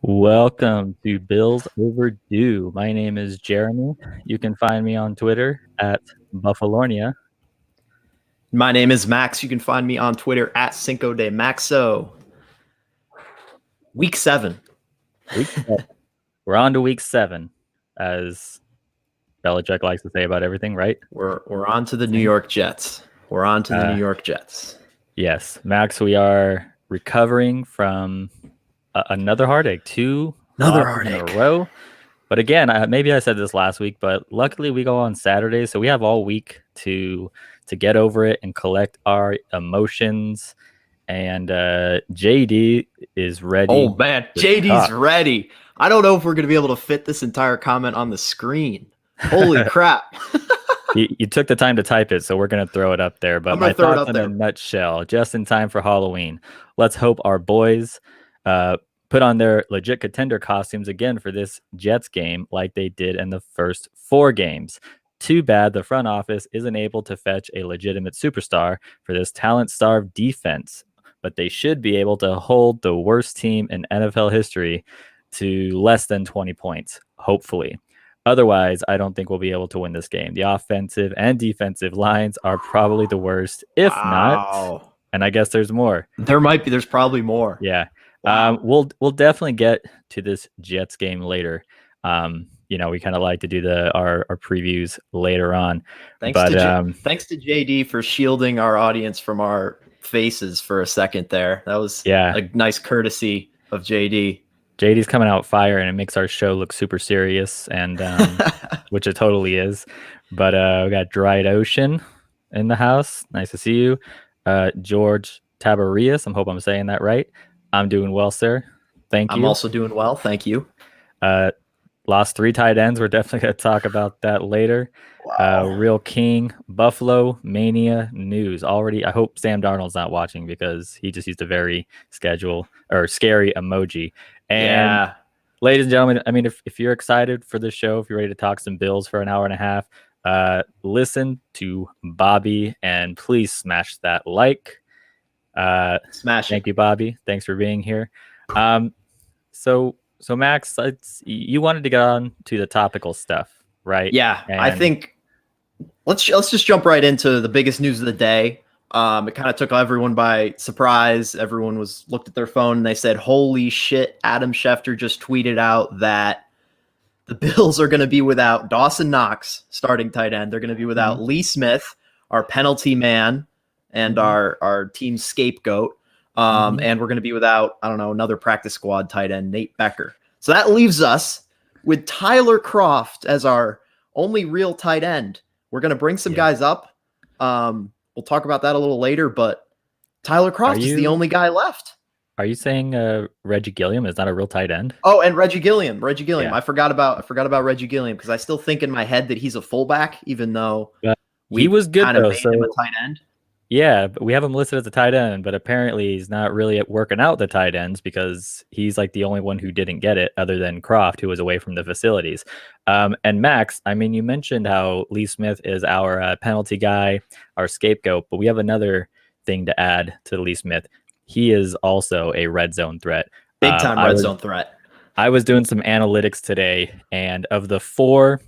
Welcome to Bills Overdue. My name is Jeremy. You can find me on Twitter at Buffalornia. My name is Max. You can find me on Twitter at Cinco de Maxo. Week 7. We're on to week 7, as Belichick likes to say about everything, right? We're on to the New York Jets. We're on to the New York Jets. Yes, Max, we are recovering from another heartache. Two losses in a row. But again, maybe I said this last week, but luckily we go on Saturday, so we have all week to get over it and collect our emotions. And JD is ready. Oh man, JD's ready. I don't know if we're going to be able to fit this entire comment on the screen. Holy crap. You took the time to type it, so we're going to throw it up there. But my thoughts in a nutshell, just in time for Halloween. Let's hope our boys put on their legit contender costumes again for this Jets game like they did in the first 4 games. Too bad the front office isn't able to fetch a legitimate superstar for this talent-starved defense, but they should be able to hold the worst team in NFL history to less than 20 points, hopefully. Otherwise, I don't think we'll be able to win this game. The offensive and defensive lines are probably the worst, if not. And I guess there's more. There's probably more. Yeah. Wow. We'll definitely get to this Jets game later. We kind of like to do our previews later on. Thanks to JD for shielding our audience from our faces for a second there. That was a nice courtesy of JD. JD's coming out fire, and it makes our show look super serious, and which it totally is. But we got Dried Ocean in the house. Nice to see you. George Tabarius. I hope I'm saying that right. I'm doing well, sir. Thank you. I'm also doing well. Thank you. Lost 3 tight ends. We're definitely going to talk about that later. Wow. Real King, Buffalo Mania news. Already, I hope Sam Darnold's not watching because he just used a very scary emoji. And ladies and gentlemen, I mean, if you're excited for this show, if you're ready to talk some Bills for an hour and a half, listen to Bobby and please smash that like. Smash it. Thank you, Bobby. Thanks for being here. So Max, you wanted to get on to the topical stuff, right? Yeah, I think let's just jump right into the biggest news of the day. It kind of took everyone by surprise. Everyone looked at their phone and they said, "Holy shit!" Adam Schefter just tweeted out that the Bills are going to be without Dawson Knox, starting tight end. They're going to be without Lee Smith, our penalty man, and our team scapegoat. And we're going to be without, another practice squad tight end, Nate Becker. So that leaves us with Tyler Kroft as our only real tight end. We're going to bring some guys up. We'll talk about that a little later, but Tyler Kroft is the only guy left. Are you saying Reggie Gilliam is not a real tight end? Oh, and Reggie Gilliam. Yeah. I forgot about Reggie Gilliam because I still think in my head that he's a fullback, even though he was good kind of made him a tight end. Yeah, but we have him listed as a tight end, but apparently he's not really working out the tight ends because he's like the only one who didn't get it other than Kroft, who was away from the facilities. And Max, I mean, you mentioned how Lee Smith is our penalty guy, our scapegoat, but we have another thing to add to Lee Smith. He is also a red zone threat. Big time red zone threat. I was doing some analytics today, and of the 4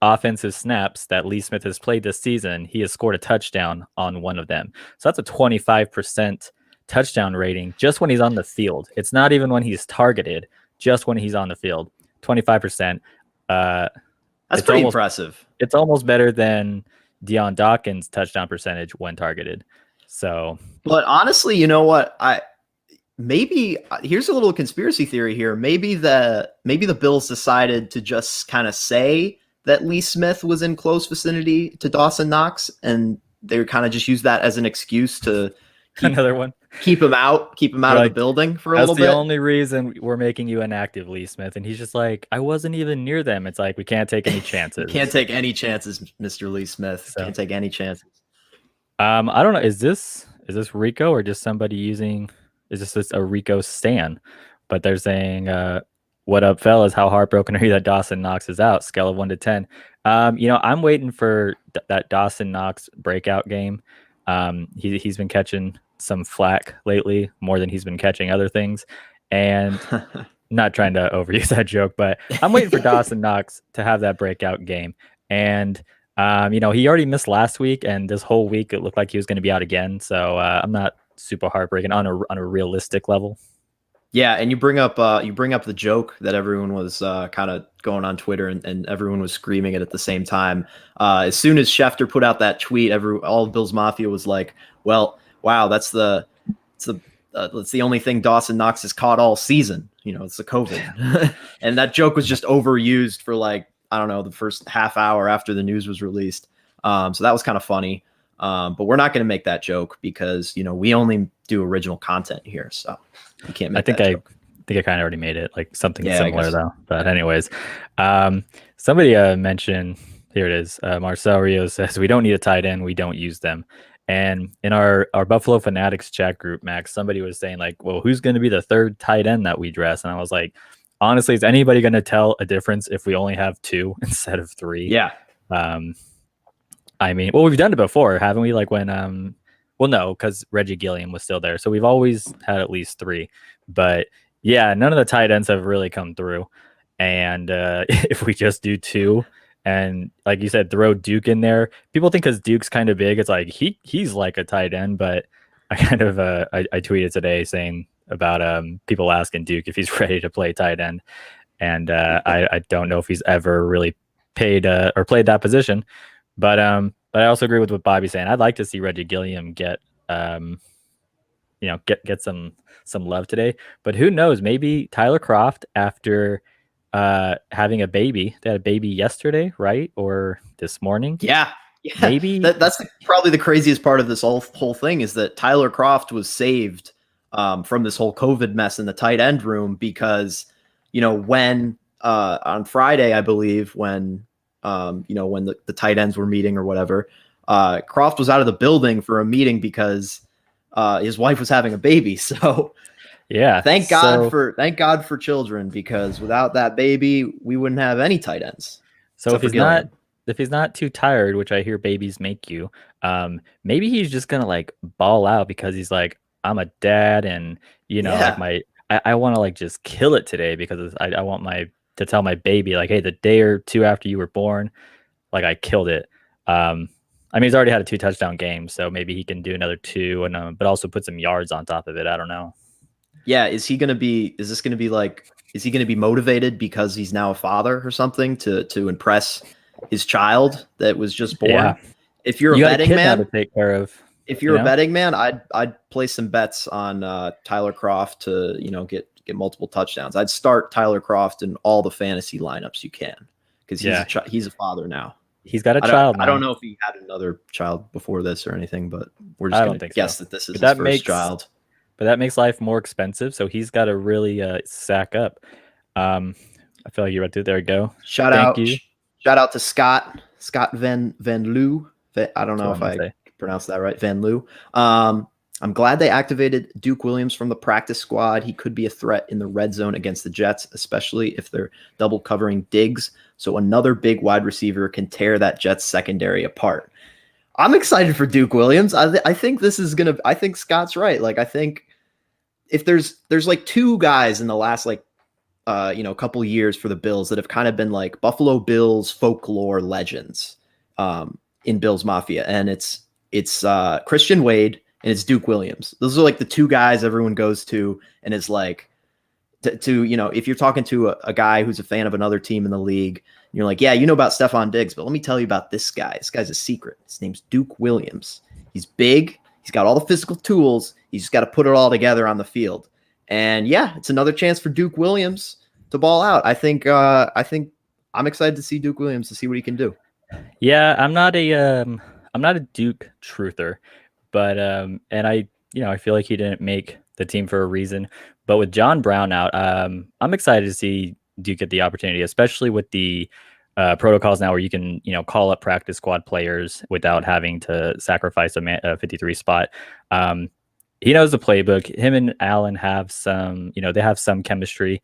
offensive snaps that Lee Smith has played this season, he has scored a touchdown on one of them. So that's a 25% touchdown rating just when he's on the field. It's not even when he's targeted, just when he's on the field. 25%. That's pretty impressive. It's almost better than Deion Dawkins' touchdown percentage when targeted. So, but honestly, you know what? Here's a little conspiracy theory here. Maybe the Bills decided to just kind of say that Lee Smith was in close vicinity to Dawson Knox, and they kind of just use that as an excuse to keep him out of the building for a little bit. That's the only reason we're making you inactive, Lee Smith. And he's just like, I wasn't even near them. It's like, we can't take any chances. Can't take any chances, Mr. Lee Smith. Can't take any chances. I don't know. Is this Rico or just somebody using? Is this a Rico stan? But they're saying, "What up, fellas? How heartbroken are you that Dawson Knox is out? Scale of 1 to 10." I'm waiting for that Dawson Knox breakout game. He's been catching some flack lately, more than he's been catching other things. And not trying to overuse that joke, but I'm waiting for Dawson Knox to have that breakout game. And he already missed last week, and this whole week it looked like he was going to be out again. So I'm not super heartbreaking on a realistic level. Yeah, and you bring up the joke that everyone was kind of going on Twitter, and everyone was screaming it at the same time. As soon as Schefter put out that tweet, all of Bills Mafia was like, "Well, wow, that's the only thing Dawson Knox has caught all season. It's the COVID," and that joke was just overused for like, I don't know, the first half hour after the news was released. So that was kind of funny. But we're not going to make that joke because we only do original content here, so we can't make that joke. I think I kind of already made it, like something similar though. But anyways, somebody mentioned, here it is. Marcel Rio says we don't need a tight end, we don't use them. And in our Buffalo Fanatics chat group, Max, somebody was saying like, well, who's going to be the third tight end that we dress? And I was like, honestly, is anybody going to tell a difference if we only have 2 instead of 3? Yeah. I mean, well, we've done it before, haven't we? Like when, well, no, because Reggie Gilliam was still there. So we've always had at least 3. But yeah, none of the tight ends have really come through. And if we just do 2, and like you said, throw Duke in there, people think because Duke's kind of big, it's like he's like a tight end. But I kind of I tweeted today saying about people asking Duke if he's ready to play tight end, and I don't know if he's ever really paid or played that position. But I also agree with what Bobby's saying. I'd like to see Reggie Gilliam get get some love today. But who knows? Maybe Tyler Kroft, after having a baby, they had a baby yesterday, right? Or this morning? Yeah. Maybe that's probably the craziest part of this whole thing is that Tyler Kroft was saved from this whole COVID mess in the tight end room because when on Friday, I believe, when when the tight ends were meeting or whatever, Kroft was out of the building for a meeting because his wife was having a baby. So yeah, thank God for children, because without that baby, we wouldn't have any tight ends. So if he's not too tired, which I hear babies make you, maybe he's just gonna like ball out because he's like, I'm a dad, and like I want to like just kill it today because I want to tell my baby like, hey, the day or 2 after you were born, like I killed it. I mean, he's already had a 2 touchdown game, so maybe he can do another 2, and but also put some yards on top of it. I don't know. Yeah, is he going to be motivated because he's now a father or something to impress his child that was just born? Yeah. If you're a betting man to take care of, if you're a betting man, I'd place some bets on Tyler Kroft to get multiple touchdowns. I'd start Tyler Kroft in all the fantasy lineups you can because he's a father now. He's got a child. I don't know if he had another child before this or anything, but we're just going to guess that this is his first child. But that makes life more expensive, so he's got to really sack up. I feel like you're right there. We go. Shout out to Scott Van Loo. I don't know if I pronounced that right. Van Loo. I'm glad they activated Duke Williams from the practice squad. He could be a threat in the red zone against the Jets, especially if they're double covering Diggs. So another big wide receiver can tear that Jets secondary apart. I'm excited for Duke Williams. I think this is going to, I think Scott's right. Like, I think if there's like 2 guys in the last couple years for the Bills that have kind of been like Buffalo Bills folklore legends in Bills Mafia. And it's Christian Wade and it's Duke Williams. Those are like the 2 guys everyone goes to and is like, if you're talking to a guy who's a fan of another team in the league, and you're like, yeah, you know about Stephon Diggs, but let me tell you about this guy. This guy's a secret. His name's Duke Williams. He's big. He's got all the physical tools. He's just got to put it all together on the field. And yeah, it's another chance for Duke Williams to ball out. I think I'm excited to see Duke Williams to see what he can do. Yeah, I'm not a Duke truther, but and I feel like he didn't make the team for a reason. But with John Brown out, I'm excited to see Duke get the opportunity, especially with the protocols now where you can, call up practice squad players without having to sacrifice a 53 spot. He knows the playbook. Him and Allen have some, they have some chemistry.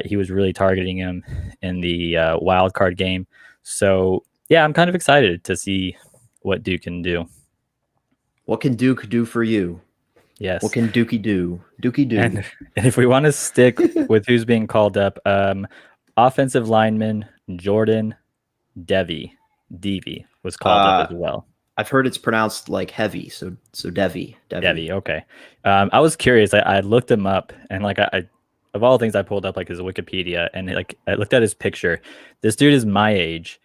He was really targeting him in the wild card game. So yeah, I'm kind of excited to see what Duke can do. What can Duke do for you? Yes. What can Dookie do? Dookie do. And if we want to stick with who's being called up, offensive lineman Jordan Devy was called up as well. I've heard it's pronounced like heavy, so Devy. Okay. I was curious. I looked him up, and like I of all things, I pulled up like his Wikipedia, and like I looked at his picture. This dude is my age,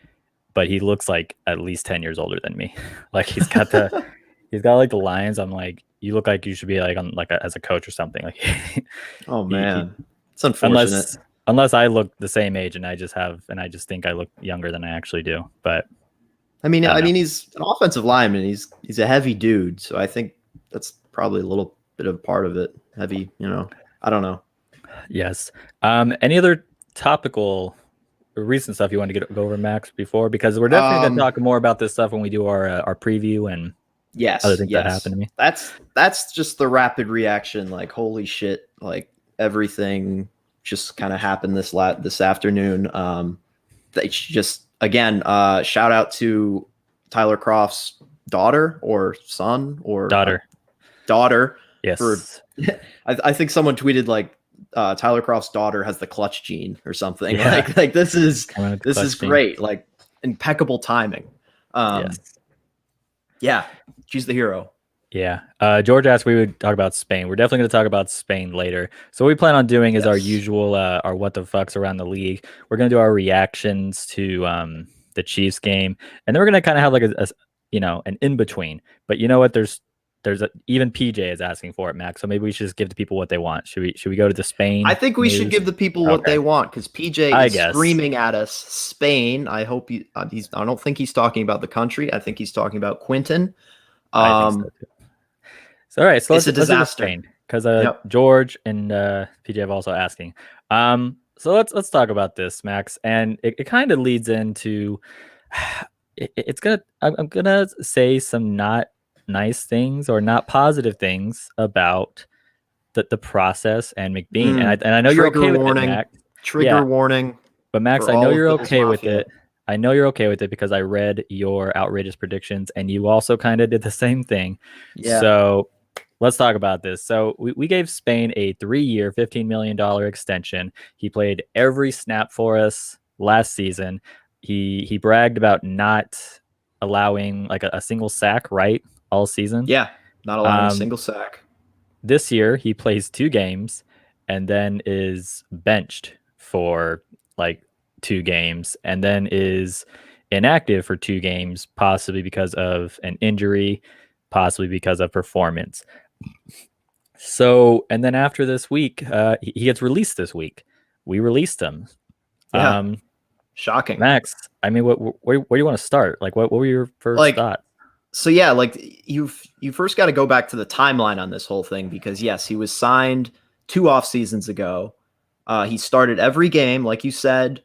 but he looks like at least 10 years older than me. Like he's got like the lines. I'm like, you look like you should be like on like as a coach or something. Like, oh man, it's unfortunate. Unless I look the same age and I just think I look younger than I actually do. But I mean, he's an offensive lineman. He's a heavy dude, so I think that's probably a little bit of part of it. Heavy, I don't know. Yes. Any other topical recent stuff you want to go over, Max, before? Because we're definitely going to talk more about this stuff when we do our preview and other things that happened to me. That's just the rapid reaction. Like, holy shit! Like everything just kind of happened this afternoon. They just again shout out to Tyler Croft's daughter or son or daughter. Yes. I think someone tweeted like Tyler Croft's daughter has the clutch gene or something. Yeah. Like this is great. Like impeccable timing. Yes. Yeah, she's the hero. Yeah. George asked we would talk about Spain. We're definitely going to talk about Spain later. So what we plan on doing is our usual our what the fucks around the league. We're going to do our reactions to the Chiefs game, and then we're going to kind of have like a an in between. But you know what? There's even PJ is asking for it, Max. So maybe we should just give the people what they want. Should we go to the Spain? I think we should give the people what they want because PJ is screaming at us. Spain. I hope I don't think he's talking about the country. I think he's talking about Quinton. I think so too. So, all right, so let's do Spain because George and PJ have also asking. So let's talk about this, Max, and it kind of leads into I'm gonna say some not nice things or not positive things about the process and McBean, and I know you're okay with it, Max. Trigger warning. But Max, I know you're okay with it. I know you're okay with it because I read your outrageous predictions, and you also kind of did the same thing. Yeah. So let's talk about this. So we gave Spain a 3-year, $15 million extension. He played every snap for us last season. He bragged about not allowing like a single sack, right? All season. Yeah, not allowing a single sack. This year, he plays 2 games and then is benched for like 2 games and then is inactive for 2 games, possibly because of an injury, possibly because of performance. So, and then after this week, he gets released this week. We released him. Yeah. Shocking. Max, I mean, where do you want to start? Like, what were your first thoughts? So yeah, like you first got to go back to the timeline on this whole thing because yes, he was signed 2 off seasons ago. He started every game, like you said.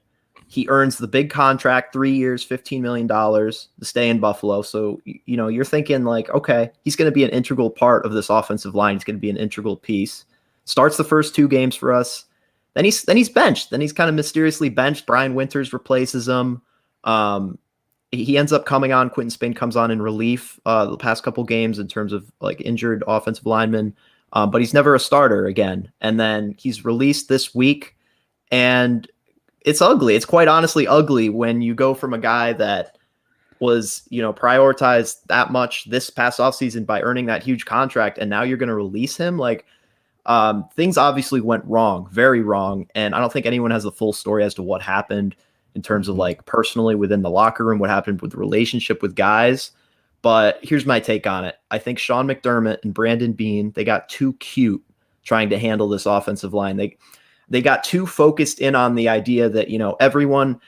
He earns the big contract, 3 years, $15 million to stay in Buffalo. So you're thinking like, okay, he's going to be an integral part of this offensive line. He's going to be an integral piece. Starts the first 2 games for us. Then he's benched. Then he's kind of mysteriously benched. Brian Winters replaces him. He ends up coming on. Quinton Spain comes on in relief the past couple games in terms of like injured offensive linemen, but he's never a starter again. And then he's released this week, and it's ugly. It's quite honestly ugly when you go from a guy that was prioritized that much this past offseason by earning that huge contract, and now you're going to release him. Like things obviously went wrong, very wrong, and I don't think anyone has the full story as to what happened in terms of like personally within the locker room, what happened with the relationship with guys. But here's my take on it. I think Sean McDermott and Brandon Beane, they got too cute trying to handle this offensive line. They got too focused in on the idea that, everyone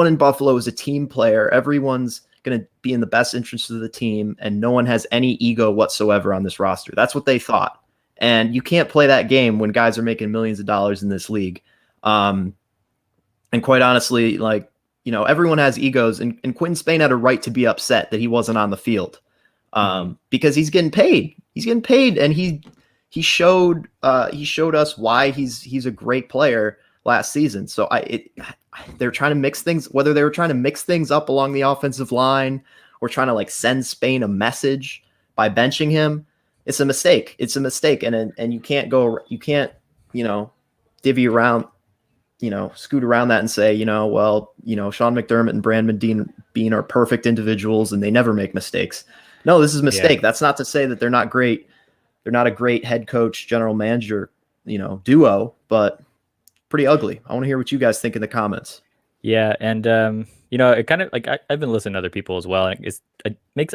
in Buffalo is a team player. Everyone's going to be in the best interest of the team, and no one has any ego whatsoever on this roster. That's what they thought. And you can't play that game when guys are making millions of dollars in this league. And quite honestly, like, everyone has egos, and Quinton Spain had a right to be upset that he wasn't on the field because he's getting paid. He's getting paid, and he showed us why he's a great player last season. So they're trying to mix things, whether they were trying to mix things up along the offensive line or trying to like send Spain a message by benching him. it's a mistake. It's a mistake, and you can't divvy around, scoot around that and say, well, Sean McDermott and Brandon Beane are perfect individuals and they never make mistakes. No, this is a mistake. That's not to say that they're not great. They're not a great head coach, general manager, duo, but pretty ugly. I want to hear what you guys think in the comments. Yeah, and it kind of like I've been listening to other people as well, and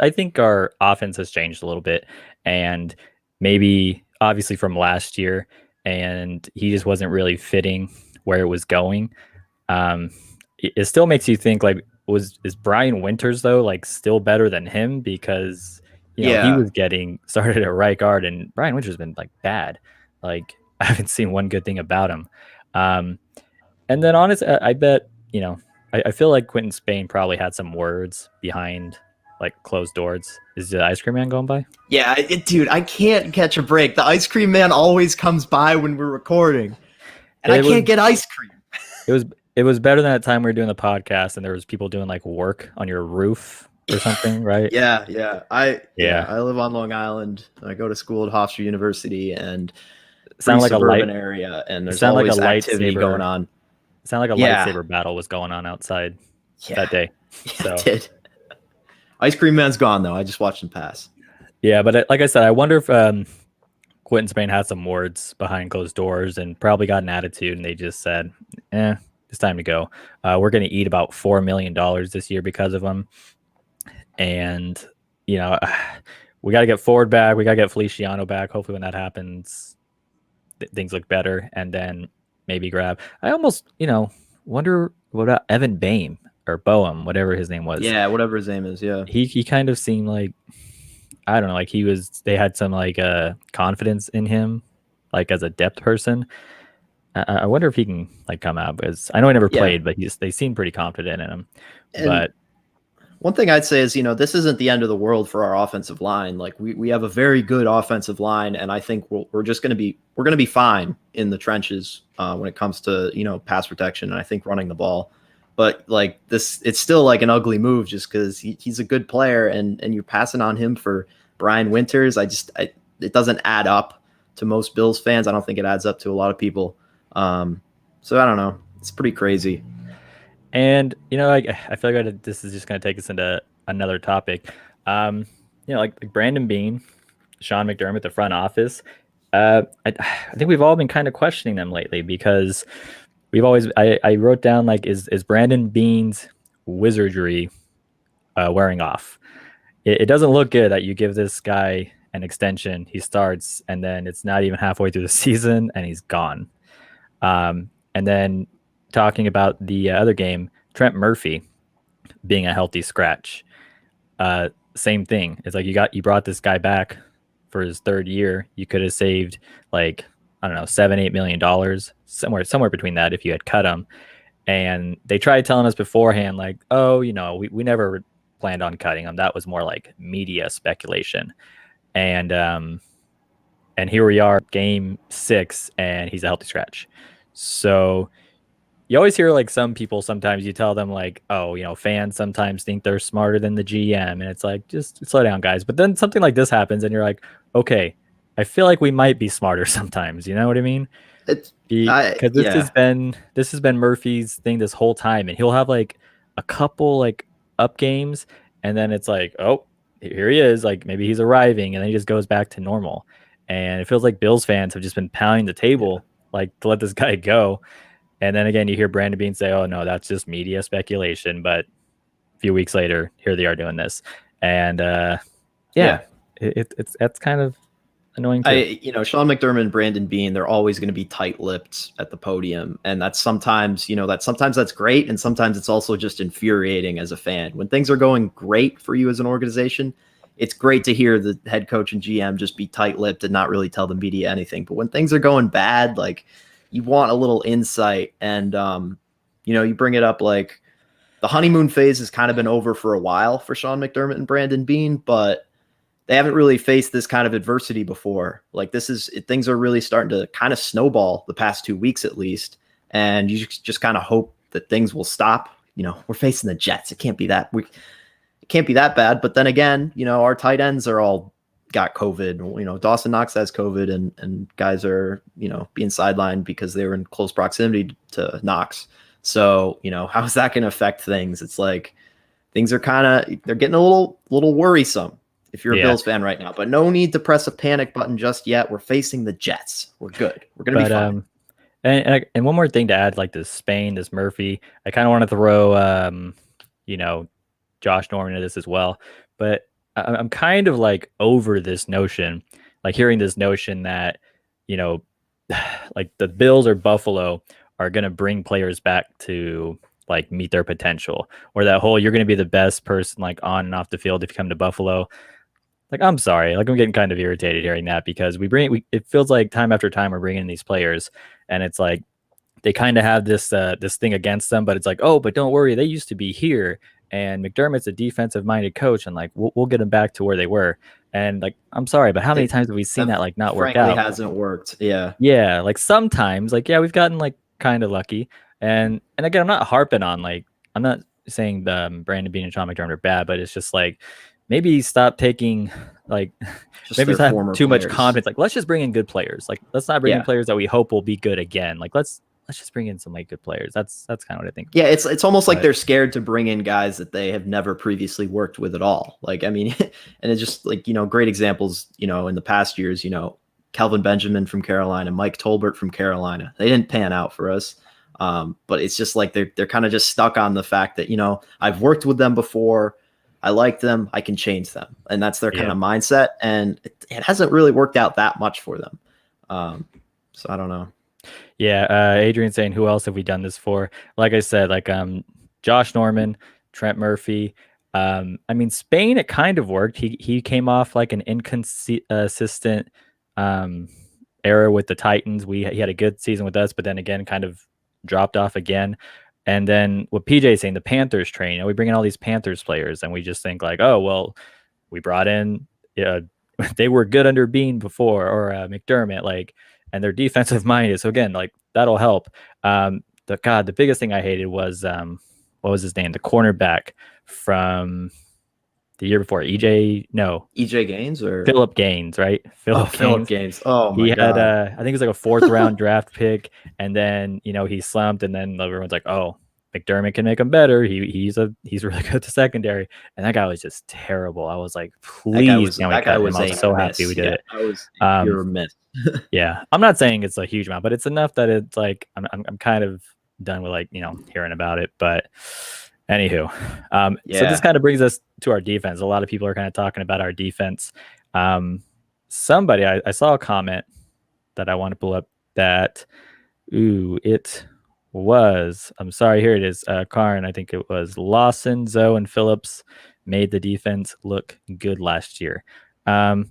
I think our offense has changed a little bit, and maybe obviously from last year, and he just wasn't really fitting where it was going. It still makes you think, like, is Brian Winters though like still better than him, because he was getting started at right guard, and Brian Winters has been like bad. Like, I haven't seen one good thing about him. And then honestly, I bet I feel like Quentin Spain probably had some words behind like closed doors. Is the ice cream man going by? Yeah, dude, I can't catch a break. The ice cream man always comes by when we're recording, and I can't get ice cream. It was better than that time we were doing the podcast and there was people doing like work on your roof or something, right? Yeah. I live on Long Island. I go to school at Hofstra University, and sound like suburban area, and there's always like activity going on. It sounded like a lightsaber battle was going on outside that day. So. It did. Ice cream man's gone though. I just watched him pass. Yeah, but like I said, I wonder if Quentin Spain had some words behind closed doors and probably got an attitude, and they just said, it's time to go. We're going to eat about $4 million this year because of him. And, we got to get Ford back. We got to get Feliciano back. Hopefully when that happens, things look better. And then maybe grab. I almost, wonder what about Evan Boehm or Boehm, whatever his name was. Yeah, whatever his name is. Yeah. He kind of seemed like, I don't know, like they had some like confidence in him, like as a depth person. I wonder if he can like come out, because I know he never played, but they seem pretty confident in him. But one thing I'd say is, this isn't the end of the world for our offensive line. Like we have a very good offensive line, and I think we're going to be fine in the trenches when it comes to, pass protection, and I think running the ball. But like it's still like an ugly move just because he's a good player, and you're passing on him for Brian Winters. It doesn't add up to most Bills fans. I don't think it adds up to a lot of people. So I don't know. It's pretty crazy. And, I feel like this is just going to take us into another topic. Like Brandon Beane, Sean McDermott, the front office. I think we've all been kind of questioning them lately, because I wrote down, like, is Brandon Beane's wizardry wearing off? It doesn't look good that you give this guy an extension, he starts, and then it's not even halfway through the season and he's gone. And then talking about the other game, Trent Murphy being a healthy scratch. Same thing. It's like you brought this guy back for his third year. You could have saved like, I don't know, $7-8 million, somewhere between that if you had cut him. And they tried telling us beforehand, like, oh, we never planned on cutting him. That was more like media speculation. And here we are, game 6, and he's a healthy scratch. So you always hear like some people, sometimes you tell them like, oh, fans sometimes think they're smarter than the GM. And it's like, just slow down, guys. But then something like this happens and you're like, okay, I feel like we might be smarter sometimes. You know what I mean? Because this has been Murphy's thing this whole time. And he'll have like a couple like up games. And then it's like, oh, here he is. Like maybe he's arriving. And then he just goes back to normal. And it feels like Bills fans have just been pounding the table like to let this guy go. And then again, you hear Brandon Beane say, oh, no, that's just media speculation. But a few weeks later, here they are doing this. And that's kind of annoying too. Sean McDermott and Brandon Beane, they're always going to be tight-lipped at the podium. And that's sometimes, sometimes that's great. And sometimes it's also just infuriating as a fan. When things are going great for you as an organization, it's great to hear the head coach and GM just be tight-lipped and not really tell the media anything. But when things are going bad, like, you want a little insight, and you bring it up, like the honeymoon phase has kind of been over for a while for Sean McDermott and Brandon Beane, but they haven't really faced this kind of adversity before. Like things are really starting to kind of snowball the past 2 weeks at least, and you just kind of hope that things will stop. We're facing the Jets. It can't be that bad. But then again, our tight ends are all got COVID. You know, Dawson Knox has COVID, and guys are, you know, being sidelined because they were in close proximity to Knox. So, you know, how is that going to affect things? It's like things are they're getting a little worrisome if you're a Bills fan right now. But no need to press a panic button just yet. We're facing the Jets. We're good. We're going to be fine. And one more thing to add, like this Spain, this Murphy, I kind of want to throw, you know, Josh Norman into this as well. But I'm kind of like over this notion, like hearing this notion that, you know, like the Bills or Buffalo are going to bring players back to like meet their potential, or that whole you're going to be the best person like on and off the field if you come to Buffalo. Like, I'm sorry, like I'm getting kind of irritated hearing that, because it feels like time after time we're bringing in these players, and it's like they kind of have this thing against them, but it's like, oh, but don't worry, they used to be here, and McDermott's a defensive minded coach, and like we'll get them back to where they were. And like, I'm sorry, but how many times have we seen that like not work out? It hasn't worked. Yeah. Like sometimes, like, yeah, we've gotten like kind of lucky, and again, I'm not harping on, like, I'm not saying Brandon Beane and Sean McDermott are bad, but it's just like, maybe stop taking like maybe stop too much confidence. Like, let's just bring in good players. Like, let's not bring in players that we hope will be good again. Like, let's just bring in some like good players. That's kind of what I think. Yeah, it's almost like they're scared to bring in guys that they have never previously worked with at all. Like, I mean, and it's just like, you know, great examples, you know, in the past years, you know, Kelvin Benjamin from Carolina, Mike Tolbert from Carolina. They didn't pan out for us. But it's just like they're kind of just stuck on the fact that, you know, I've worked with them before. I like them. I can change them. And that's their kind of mindset. And it hasn't really worked out that much for them. So I don't know. Yeah. Adrian saying, who else have we done this for? Like I said, like Josh Norman, Trent Murphy. I mean, Spain, it kind of worked. He came off like an inconsistent era with the Titans. He had a good season with us, but then again, kind of dropped off again. And then what PJ is saying, the Panthers train, you know, we bring in all these Panthers players and we just think like, oh, well, we brought in, they were good under Beane before, or McDermott, like, and they're defensive minded. So again, like that'll help. The biggest thing I hated was, what was his name? The cornerback from the year before, EJ Gaines or Philip Gaines, right? Philip Gaines. Oh my God. I think it was like a 4th round draft pick, and then, you know, he slumped, and then everyone's like, oh, McDermott can make him better. He's really good to secondary, and that guy was just terrible. I was like, please, that guy was I was so happy we did it. I was pure miss. Yeah, I'm not saying it's a huge amount, but it's enough that it's like I'm kind of done with, like, you know, hearing about it, but. Anywho, so this kind of brings us to our defense. A lot of people are kind of talking about our defense. Somebody, I saw a comment that I want to pull up that, it was, I'm sorry, here it is. Karn, I think it was Lawson, Zoe, and Phillips made the defense look good last year. I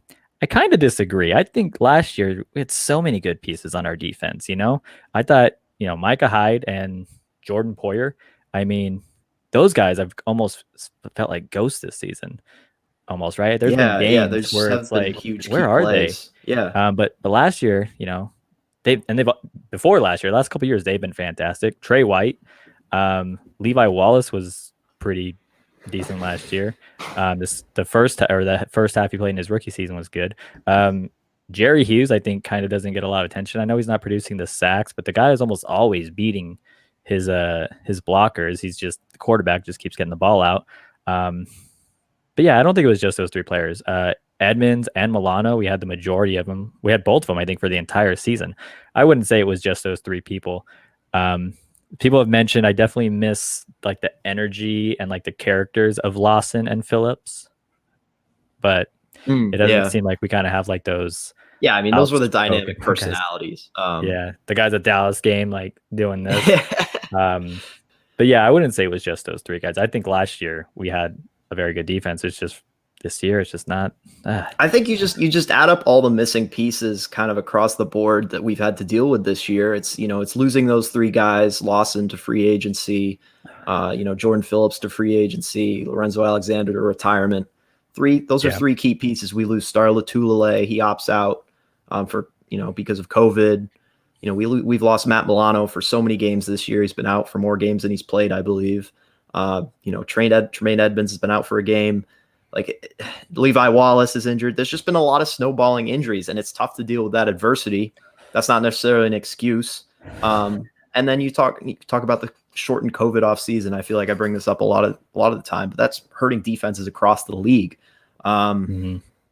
kind of disagree. I think last year we had so many good pieces on our defense, you know? I thought, you know, Micah Hyde and Jordan Poyer, I mean, those guys I've almost felt like ghosts this season, almost, right? There's been games where it's like, huge where are plays. They? Yeah. But last year, you know, before last year, last couple of years, they've been fantastic. Trey White, Levi Wallace was pretty decent last year. The first half he played in his rookie season was good. Jerry Hughes, I think, kind of doesn't get a lot of attention. I know he's not producing the sacks, but the guy is almost always beating his blockers. He's just, the quarterback just keeps getting the ball out. But yeah, I don't think it was just those 3 players. Edmonds and Milano, we had the majority of them. We had both of them, I think, for the entire season. I wouldn't say it was just those 3 people. People have mentioned, I definitely miss like the energy and like the characters of Lawson and Phillips, but it doesn't seem like we kind of have like those. Yeah, I mean, those were the dynamic personalities. The guys at Dallas game, like doing this. But yeah, I wouldn't say it was just those 3 guys. I think last year we had a very good defense. It's just this year, it's just not. I think you just add up all the missing pieces kind of across the board that we've had to deal with this year. It's, you know, it's losing those 3 guys, Lawson to free agency, you know, Jordan Phillips to free agency, Lorenzo Alexander to retirement. Those are 3 key pieces. We lose Star Latulele. He opts out for, you know, because of COVID. You know, we've lost Matt Milano for so many games this year. He's been out for more games than he's played, I believe. You know, Tremaine Edmonds has been out for a game. like Levi Wallace is injured. There's just been a lot of snowballing injuries, and it's tough to deal with that adversity. That's not necessarily an excuse. And then you talk about the shortened COVID off season. I feel like I bring this up a lot of the time, but that's hurting defenses across the league.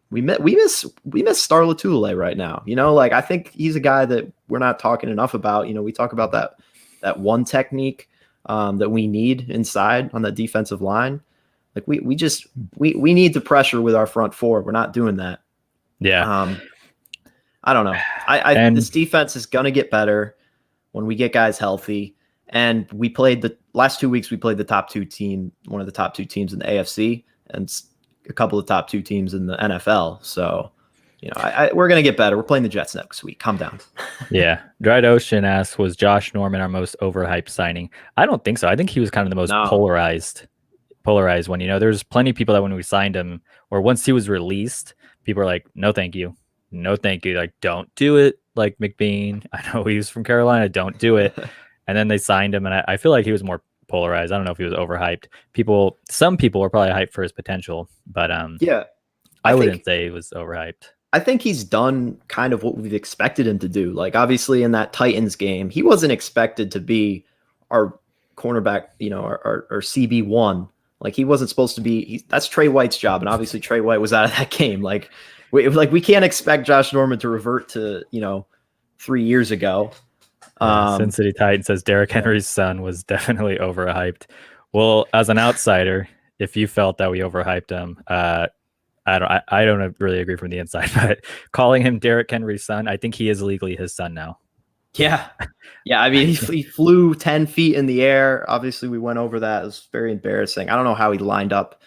We miss Star Lotulelei right now. Like I think he's a guy that we're not talking enough about. We talk about that one technique that we need inside on that defensive line. Like we need to pressure with our front four. We're not doing that. Yeah. I don't know. This defense is gonna get better when we get guys healthy. And we played the last 2 weeks. We played one of the top two teams in the AFC, and a couple of top two teams in the NFL. So, we're going to get better. We're playing the Jets next week. Calm down. Yeah. Dried Ocean asks, was Josh Norman our most overhyped signing? I don't think so. I think he was kind of the most polarized one. There's plenty of people that when we signed him or once he was released, people are like, no, thank you. No, thank you. Like, don't do it. Like McBean. I know he was from Carolina. Don't do it. And then they signed him. And I feel like he was more polarized. I don't know if he was overhyped. Some people were probably hyped for his potential, but I wouldn't say he was overhyped. I think he's done kind of what we've expected him to do. Like obviously in that Titans game, he wasn't expected to be our cornerback, our CB1. Like he wasn't supposed to be. That's Trey White's job, and obviously Trey White was out of that game. Like we can't expect Josh Norman to revert to 3 years ago. Sin City Titan says Derrick Henry's son was definitely overhyped. Well, as an outsider, if you felt that we overhyped him, I don't really agree from the inside, but calling him Derrick Henry's son, I think he is legally his son now. Yeah. I mean, he flew 10 feet in the air. Obviously, we went over that. It was very embarrassing. I don't know how he lined up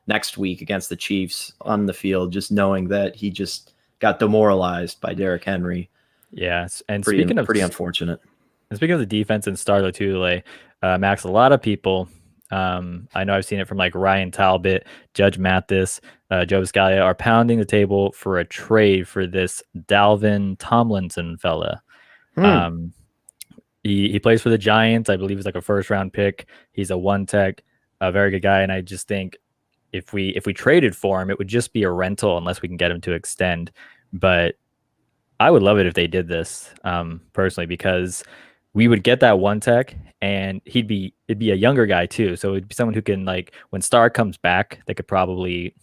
next week against the Chiefs on the field, just knowing that he just got demoralized by Derrick Henry. Yes, and pretty unfortunate. And speaking of the defense and Star Lotulelei, Max, a lot of people, I know I've seen it from like Ryan Talbot, Judge Mathis, Joe Scalia, are pounding the table for a trade for this Dalvin Tomlinson fella. He plays for the Giants. I believe he's like a first-round pick. He's a one tech, a very good guy, and I just think if we traded for him, it would just be a rental unless we can get him to extend. But I would love it if they did this, personally, because we would get that one tech, and it'd be a younger guy too. So it'd be someone who can, like, when Star comes back, they could probably,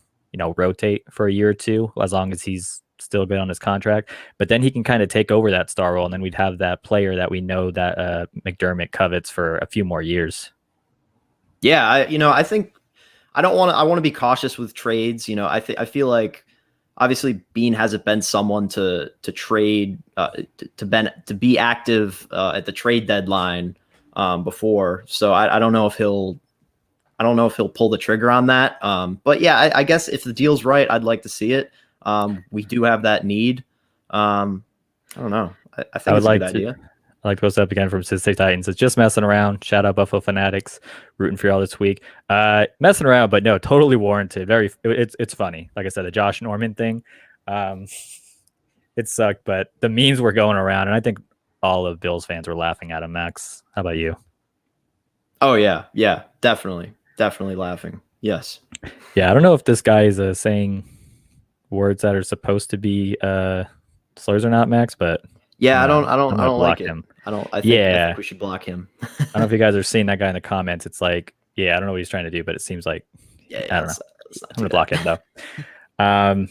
rotate for a year or two as long as he's still good on his contract. But then he can kind of take over that Star role, and then we'd have that player that we know that McDermott covets for a few more years. Yeah, I think I want to be cautious with trades. I feel like obviously Bean hasn't been someone to trade to be active at the trade deadline before, so I don't know if he'll pull the trigger on that. But yeah, I guess if the deal's right, I'd like to see it. We do have that need. I don't know. I think it's a good idea. I'd like to post up again from City Titans. It's just messing around. Shout out Buffalo Fanatics, rooting for y'all this week. Messing around, but no, totally warranted. It's funny. Like I said, the Josh Norman thing, it sucked, but the memes were going around, and I think all of Bills fans were laughing at him. Max, how about you? Oh yeah, definitely laughing. Yes. Yeah, I don't know if this guy is saying words that are supposed to be slurs or not, Max, but yeah, I don't like it. Him. I think we should block him. I don't know if you guys are seeing that guy in the comments. It's like, yeah, I don't know what he's trying to do, but it seems like, I don't know. I'm going to block him though.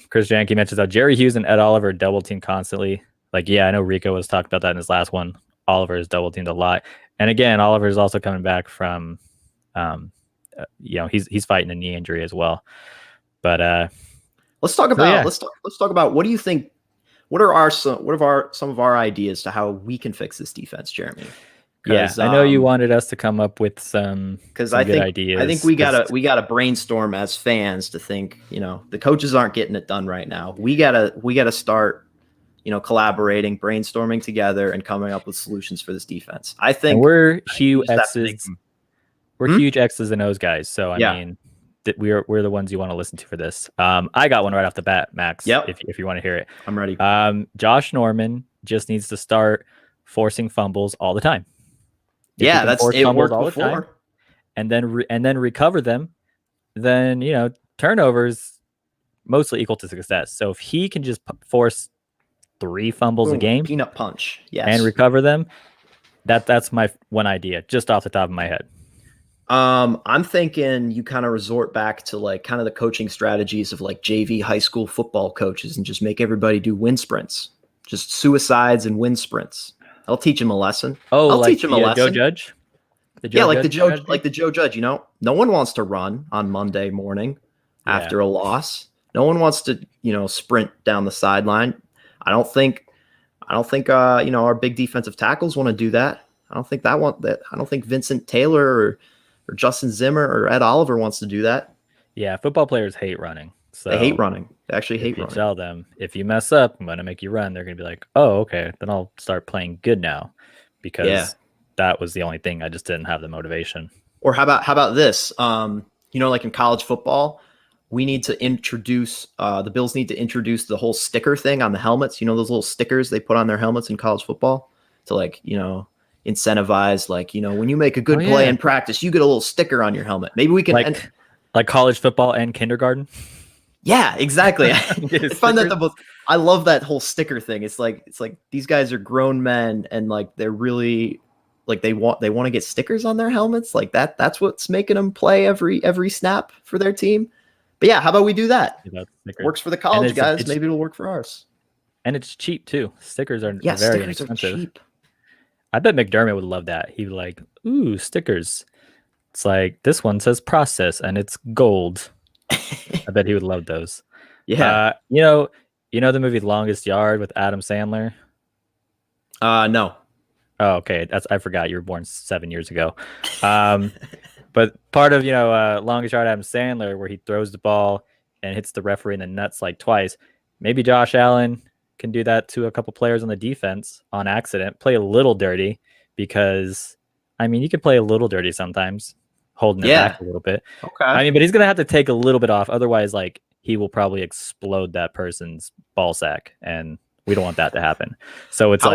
Chris Janke mentions how Jerry Hughes and Ed Oliver double team constantly. Like, yeah, I know Rico was talking about that in his last one. Oliver is double teamed a lot. And again, Oliver is also coming back from, he's fighting a knee injury as well. But let's talk about what do you think? What are some of our ideas to how we can fix this defense, Jeremy? Yeah, I know you wanted us to come up with some good ideas. I think we gotta brainstorm as fans to think. The coaches aren't getting it done right now. We gotta start, collaborating, brainstorming together, and coming up with solutions for this defense. I think we're huge X's. We're huge X's and O's guys. So I mean, we're the ones you want to listen to for this. I got one right off the bat, Max. Yep. If you want to hear it, I'm ready. Josh Norman just needs to start forcing fumbles all the time. It worked before. And then recover them. Then turnovers mostly equal to success. So if he can just force 3 fumbles a game, peanut punch, yes, and recover them, that's my one idea, just off the top of my head. I'm thinking you kind of resort back to like kind of the coaching strategies of like JV high school football coaches and just make everybody do wind sprints, just suicides and wind sprints. I'll teach him a lesson. Oh, I'll like teach him a lesson. Joe Judge? Like the Joe Judge, no one wants to run on Monday morning after a loss. No one wants to, sprint down the sideline. I don't think our big defensive tackles want to do that. I don't think Vincent Taylor or Justin Zimmer or Ed Oliver wants to do that. Yeah, football players hate running. So they hate running. They actually hate running. Tell them, if you mess up, I'm going to make you run. They're going to be like, oh, okay, then I'll start playing good now, because that was the only thing. I just didn't have the motivation. Or how about this? Like in college football, we need to introduce the Bills need to introduce the whole sticker thing on the helmets. Those little stickers they put on their helmets in college football to incentivize, when you make a good play in practice, you get a little sticker on your helmet. Maybe we can like college football and kindergarten. Yeah, exactly. I find that I love that whole sticker thing. It's like these guys are grown men and they're really they want to get stickers on their helmets. That's what's making them play every snap for their team. But yeah, how about we do that? Works for the college guys. Maybe it'll work for ours. And it's cheap too. Stickers are very inexpensive. Cheap. I bet McDermott would love that. He'd be like, ooh, stickers. It's like, this one says process and it's gold. I bet he would love those. Yeah. You know the movie Longest Yard with Adam Sandler? No. Oh, okay. I forgot you were born 7 years ago. But part of, Longest Yard, Adam Sandler, where he throws the ball and hits the referee in the nuts twice. Maybe Josh Allen can do that to a couple players on the defense on accident, play a little dirty, because you can play a little dirty sometimes, holding it back a little bit. Okay. But he's going to have to take a little bit off. Otherwise, he will probably explode that person's ball sack, and we don't want that to happen. So it's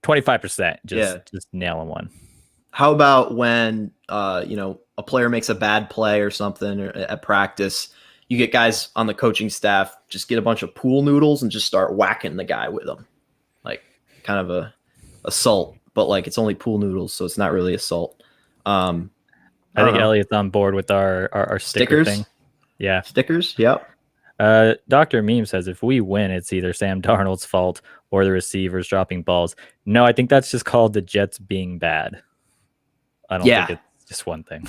25%, just nailing one. How about when, a player makes a bad play or something at practice, you get guys on the coaching staff, just get a bunch of pool noodles and just start whacking the guy with them. Kind of a assault, but it's only pool noodles, so it's not really assault. I think Elliot's on board with our sticker thing. Yeah. Stickers? Yep. Dr. Meme says if we win, it's either Sam Darnold's fault or the receivers dropping balls. No, I think that's just called the Jets being bad. I don't think it's just one thing.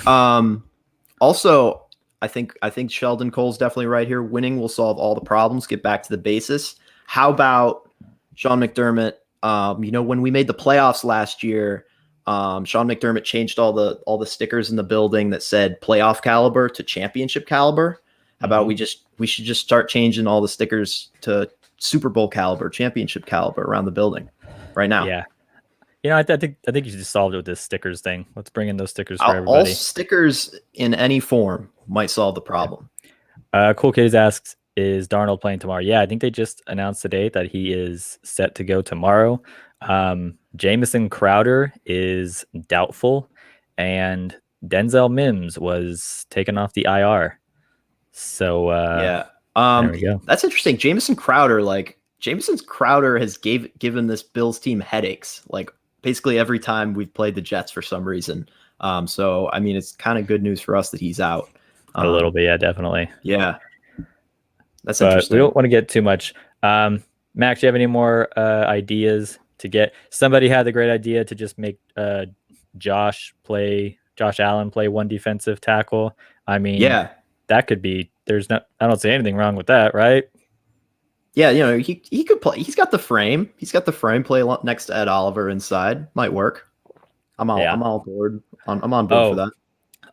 Also, I think Sheldon Cole's definitely right here. Winning will solve all the problems. Get back to the basis. How about Sean McDermott? When we made the playoffs last year, Sean McDermott changed all the stickers in the building that said playoff caliber to championship caliber. How about we should just start changing all the stickers to Super Bowl caliber, championship caliber around the building right now? Yeah. I think you just solved it with this stickers thing. Let's bring in those stickers for everybody. All stickers in any form might solve the problem. Cool Kids asks, is Darnold playing tomorrow? Yeah, I think they just announced today that he is set to go tomorrow. Jamison Crowder is doubtful, and Denzel Mims was taken off the IR. So there we go. That's interesting. Jamison Crowder has given this Bills team headaches. Basically every time we've played the Jets for some reason. So it's kind of good news for us that he's out. A little bit, yeah, definitely. Yeah. That's interesting. We don't want to get too much. Max, do you have any more ideas to get? Somebody had the great idea to just make Josh Allen play one defensive tackle. That could be. I don't see anything wrong with that, right? Yeah, he could play. He's got the frame. Play next to Ed Oliver inside. Might work. I'm all board. I'm on board for that.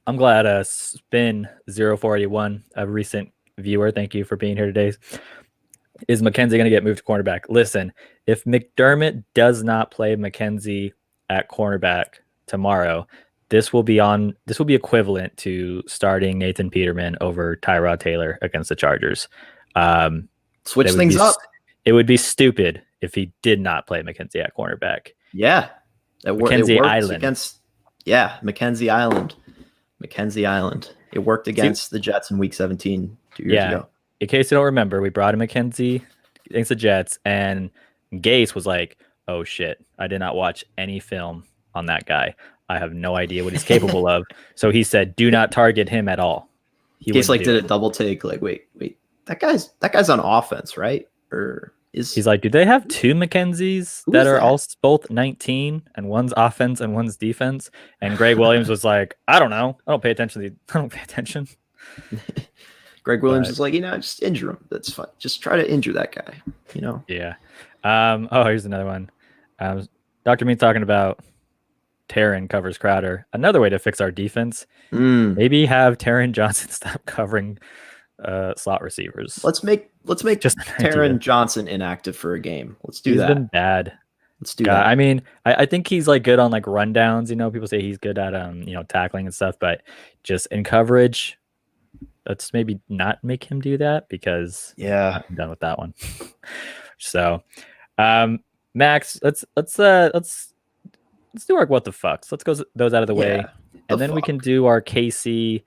I'm glad Spin 0481, a recent viewer, thank you for being here today. Is McKenzie going to get moved to cornerback? Listen, if McDermott does not play McKenzie at cornerback tomorrow, this will be equivalent to starting Nathan Peterman over Tyrod Taylor against the Chargers. Switch things up. It would be stupid if he did not play McKenzie at cornerback. Yeah. Mackenzie Island. Mackenzie Island. It worked against the Jets in Week 17 2 years ago. In case you don't remember, we brought in McKenzie against the Jets, and Gase was like, "Oh shit, I did not watch any film on that guy. I have no idea what he's capable of." So he said, "Do not target him at all." Gase like did a double take, like, wait, that guy's on offense, right? Or he's like, do they have two McKenzies that are all both 19 and one's offense and one's defense? And Greg Williams was like, I don't know. I don't pay attention. Greg Williams is like, just injure him. That's fine. Just try to injure that guy, Yeah. Here's another one. Dr. Me talking about Taron covers Crowder. Another way to fix our defense, maybe have Taron Johnson stop covering slot receivers. Let's make just Taron Johnson inactive for a game. Let's do that. He's been bad. Let's do that. I mean, I think he's like good on like rundowns. People say he's good at tackling and stuff, but just in coverage, let's maybe not make him do that because I'm done with that one. So, Max, let's do our what the fucks. Let's go those out of the way, and then we can do our KC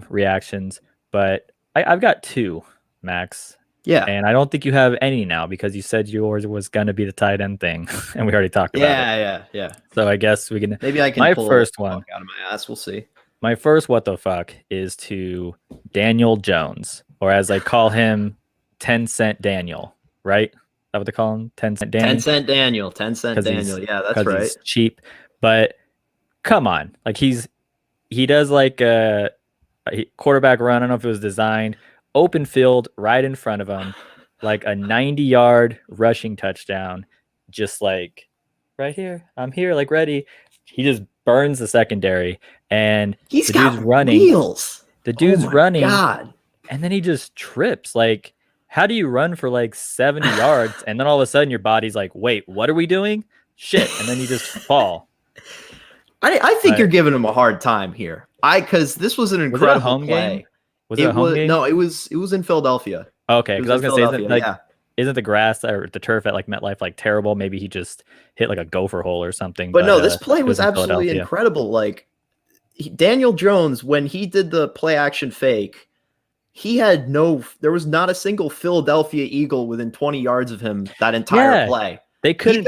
reactions. But I've got two, Max. Yeah. And I don't think you have any now because you said yours was going to be the tight end thing, and we already talked about it. Yeah. So I guess we can. Maybe I can. My pull first one out of my ass. We'll see. My first what the fuck is to Daniel Jones, or as I call him, 10-cent Daniel. Right? Is that what they call him? 10-cent Daniel. 10-cent Daniel. 10-cent Daniel. Yeah, that's right. He's cheap, but come on, like he does like a quarterback run. I don't know if it was designed. Open field right in front of him, like a 90-yard rushing touchdown, just like right here. I'm here, like ready. He just burns the secondary, and the dude's running. Wheels. The dude's running, God. And then he just trips. Like, how do you run for like 70 yards, and then all of a sudden your body's like, wait, what are we doing? Shit, and then you just fall. I think you're giving him a hard time here. Because this was an incredible home play. Game? Was it a home game? No, it was in Philadelphia. Okay, because I was gonna say, isn't the grass or the turf at like MetLife like terrible? Maybe he just hit like a gopher hole or something. But no, this play was absolutely incredible. Like Daniel Jones, when he did the play action fake, there was not a single Philadelphia Eagle within 20 yards of him that entire play. They couldn't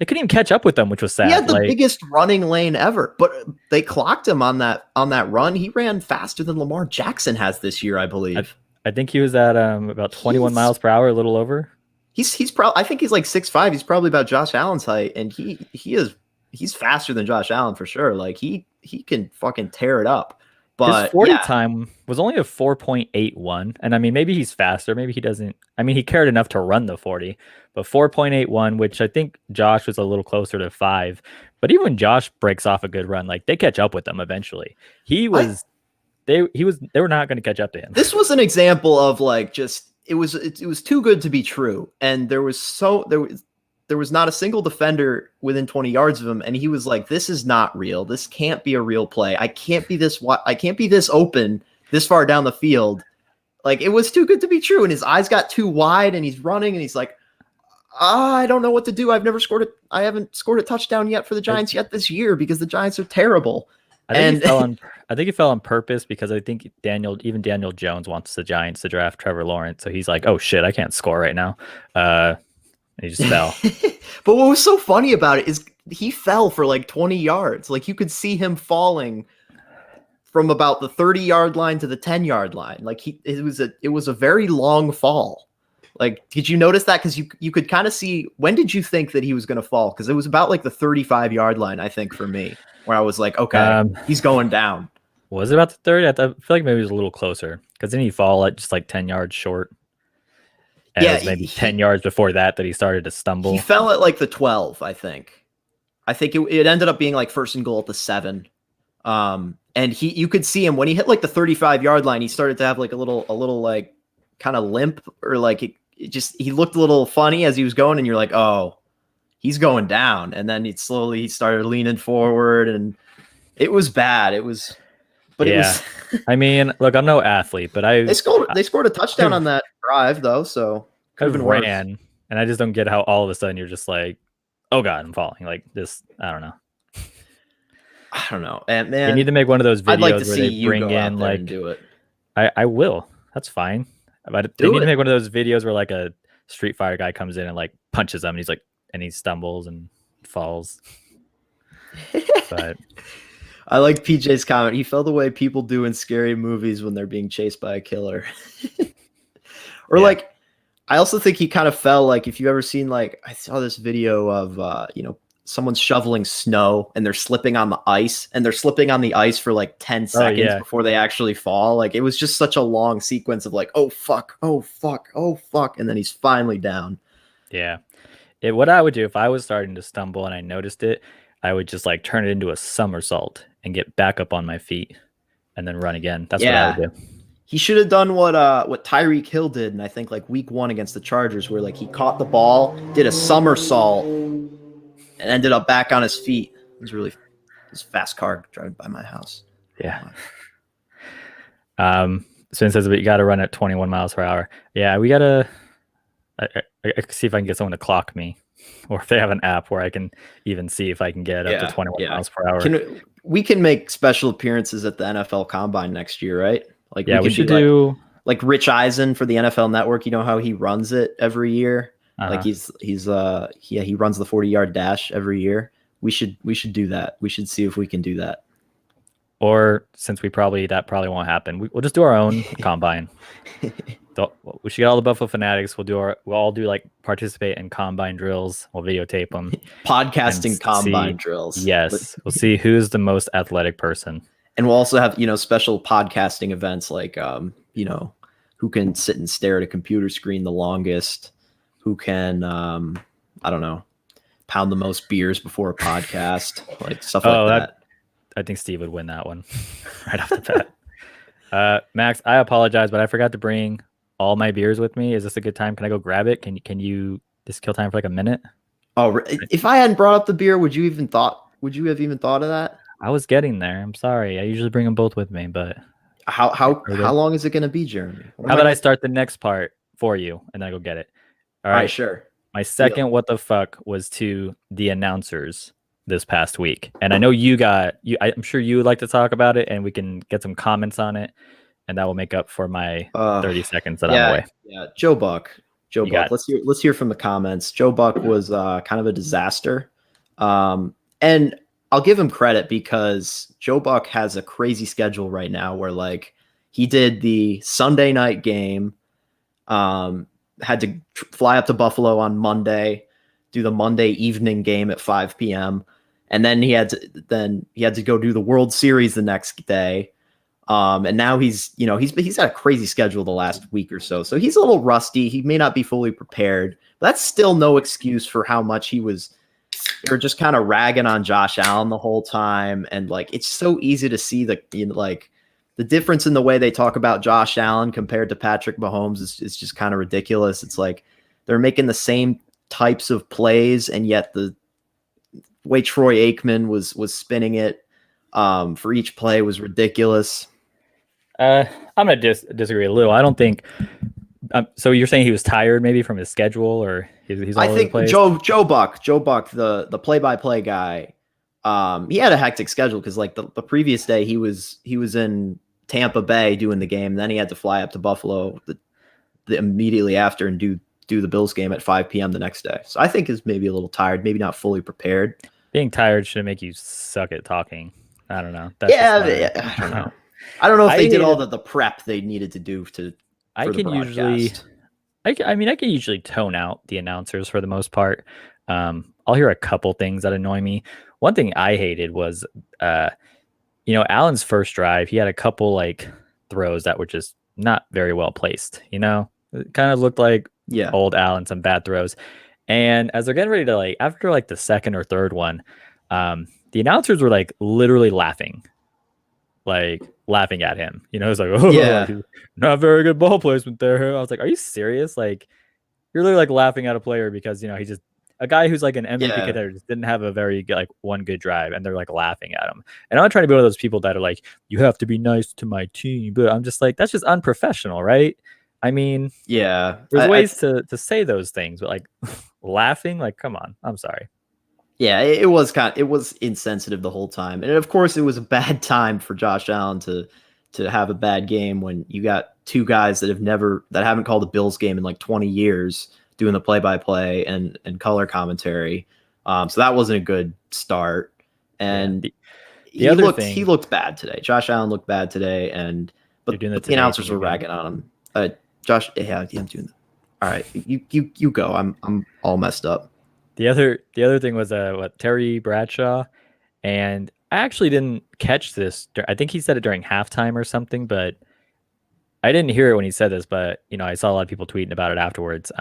even catch up with them, which was sad. He had the biggest running lane ever, but they clocked him on that run. He ran faster than Lamar Jackson has this year, I believe. I think he was at about 21 miles per hour, a little over. He's probably, I think he's like 6'5". He's probably about Josh Allen's height, and he's faster than Josh Allen for sure. Like he can fucking tear it up. But his 40 time was only a 4.81. And I mean, maybe he's faster. Maybe he doesn't. I mean, he cared enough to run the 40, but 4.81, which I think Josh was a little closer to 5. But even when Josh breaks off a good run, like they catch up with him eventually. They were not going to catch up to him. This was an example of like it was too good to be true. And there was not a single defender within 20 yards of him, and he was like, "This is not real. This can't be a real play. I can't be this open this far down the field." Like it was too good to be true, and his eyes got too wide, and he's running, and he's like, "I don't know what to do. I haven't scored a touchdown yet for the Giants yet this year because the Giants are terrible." I think he fell on purpose because I think Daniel Jones wants the Giants to draft Trevor Lawrence, so he's like, "Oh shit, I can't score right now." He just fell. But what was so funny about it is he fell for like 20 yards. Like you could see him falling from about the 30-yard line to the 10-yard line. Like it was a very long fall. Like, did you notice that? Because you could kind of see, when did you think that he was going to fall? Because it was about like the 35-yard line, I think, for me, where I was like, okay, he's going down. Was it about the 30? I feel like maybe it was a little closer because then he fall at just like 10 yards short. And it was maybe 10 yards before that he started to stumble. He fell at like the 12, I think. I think it ended up being like first and goal at the 7. And you could see him when he hit like the 35-yard line, he started to have like a little like kind of limp, or like he looked a little funny as he was going, and you're like, oh, he's going down. And then he started leaning forward, and it was bad. It was I mean, look, I'm no athlete, but they scored a touchdown on that drive though, so could have been ran, and I just don't get how all of a sudden you're just like, oh god, I'm falling. Like this, I don't know. I don't know. And man, you need to make one of those videos I'd like to where see they you bring go out in there like and do it. I will. That's fine. But they need to make one of those videos where like a Street Fighter guy comes in and like punches him and he's like and he stumbles and falls. But I like PJ's comment. He felt the way people do in scary movies when they're being chased by a killer. Or like, I also think he kind of fell like, if you ever seen like, I saw this video of someone shoveling snow and they're slipping on the ice and they're slipping on the ice for like 10 seconds before they actually fall. Like, it was just such a long sequence of like, oh fuck, oh fuck, oh fuck, and then he's finally down. Yeah. What I would do if I was starting to stumble and I noticed it, I would just like turn it into a somersault and get back up on my feet and then run again. That's what I would do. He should have done what Tyreek Hill did, and I think like week 1 against the Chargers, where like he caught the ball, did a somersault, and ended up back on his feet. It was really this fast car driving by my house. Yeah. So it says you got to run at 21 miles per hour. Yeah, we gotta. I see if I can get someone to clock me, or if they have an app where I can even see if I can get up to 21 miles per hour. We can make special appearances at the NFL Combine next year, right? Like, we should do like Rich Eisen for the NFL Network. You know how he runs it every year. Like he runs the 40-yard dash every year. We should do that. We should see if we can do that. Or since that probably won't happen, we'll just do our own combine. We should get all the Buffalo Fanatics. We'll all do like participate in combine drills. We'll videotape them. Podcasting combine drills. Yes, we'll see who's the most athletic person. And we'll also have special podcasting events like who can sit and stare at a computer screen the longest, who can I don't know, pound the most beers before a podcast, like stuff like that. I think Steve would win that one right off the bat. Max, I apologize, but I forgot to bring all my beers with me. Is this a good time? Can I go grab it? Can you just kill time for like a minute? Oh, if I hadn't brought up the beer, would you have even thought of that? I was getting there. I'm sorry. I usually bring them both with me, but how long is it going to be, Jeremy? How about I start the next part for you and then I go get it? All right, sure. My second what the fuck was to the announcers this past week. And I know I'm sure you would like to talk about it and we can get some comments on it and that will make up for my 30 seconds that I'm away. Yeah, Joe Buck. Let's hear from the comments. Joe Buck was kind of a disaster. And I'll give him credit because Joe Buck has a crazy schedule right now where like he did the Sunday night game, had to fly up to Buffalo on Monday, do the Monday evening game at 5 p.m. And then he had to go do the World Series the next day. And now he's had a crazy schedule the last week or so. So he's a little rusty. He may not be fully prepared, but that's still no excuse for how much they're just kind of ragging on Josh Allen the whole time. And like, it's so easy to see the difference in the way they talk about Josh Allen compared to Patrick Mahomes is just kind of ridiculous. It's like they're making the same types of plays, and yet the way Troy Aikman was spinning it for each play was ridiculous. I'm going to disagree a little. I don't think so. You're saying he was tired maybe from his schedule, or he's all over the place? Joe Buck, the play-by-play guy, he had a hectic schedule because like the previous day he was in Tampa Bay doing the game, and then he had to fly up to Buffalo the immediately after and do the Bills game at 5 p.m. the next day. So I think he's maybe a little tired, maybe not fully prepared. Being tired shouldn't make you suck at talking. I don't know. I don't know. I don't know if they did all the prep they needed to do I can usually tone out the announcers for the most part. I'll hear a couple things that annoy me. One thing I hated was, Allen's first drive, he had a couple like throws that were just not very well placed. It kind of looked like old Allen, some bad throws. And as they're getting ready to like, after like the second or third one, the announcers were like literally laughing at him. It's like, not very good ball placement there. I was like, are you serious? Like, you're literally like laughing at a player because he's just a guy who's like an MVP contender, just didn't have a very like one good drive, and they're like laughing at him. And I'm not trying to be one of those people that are like, you have to be nice to my team, but I'm just like, that's just unprofessional, right? I mean, there's ways to say those things, but like laughing, like, come on, I'm sorry. Yeah, it was insensitive the whole time, and of course, it was a bad time for Josh Allen to have a bad game when you got two guys that haven't called a Bills game in like 20 years doing the play-by-play and color commentary. So that wasn't a good start, and he looked bad today. Josh Allen looked bad today, but the announcers were ragging on him. Josh, yeah, I'm doing that. All right, you go. I'm all messed up. The other thing was Terry Bradshaw, and I actually didn't catch this. I think he said it during halftime or something, but I didn't hear it when he said this. But I saw a lot of people tweeting about it afterwards.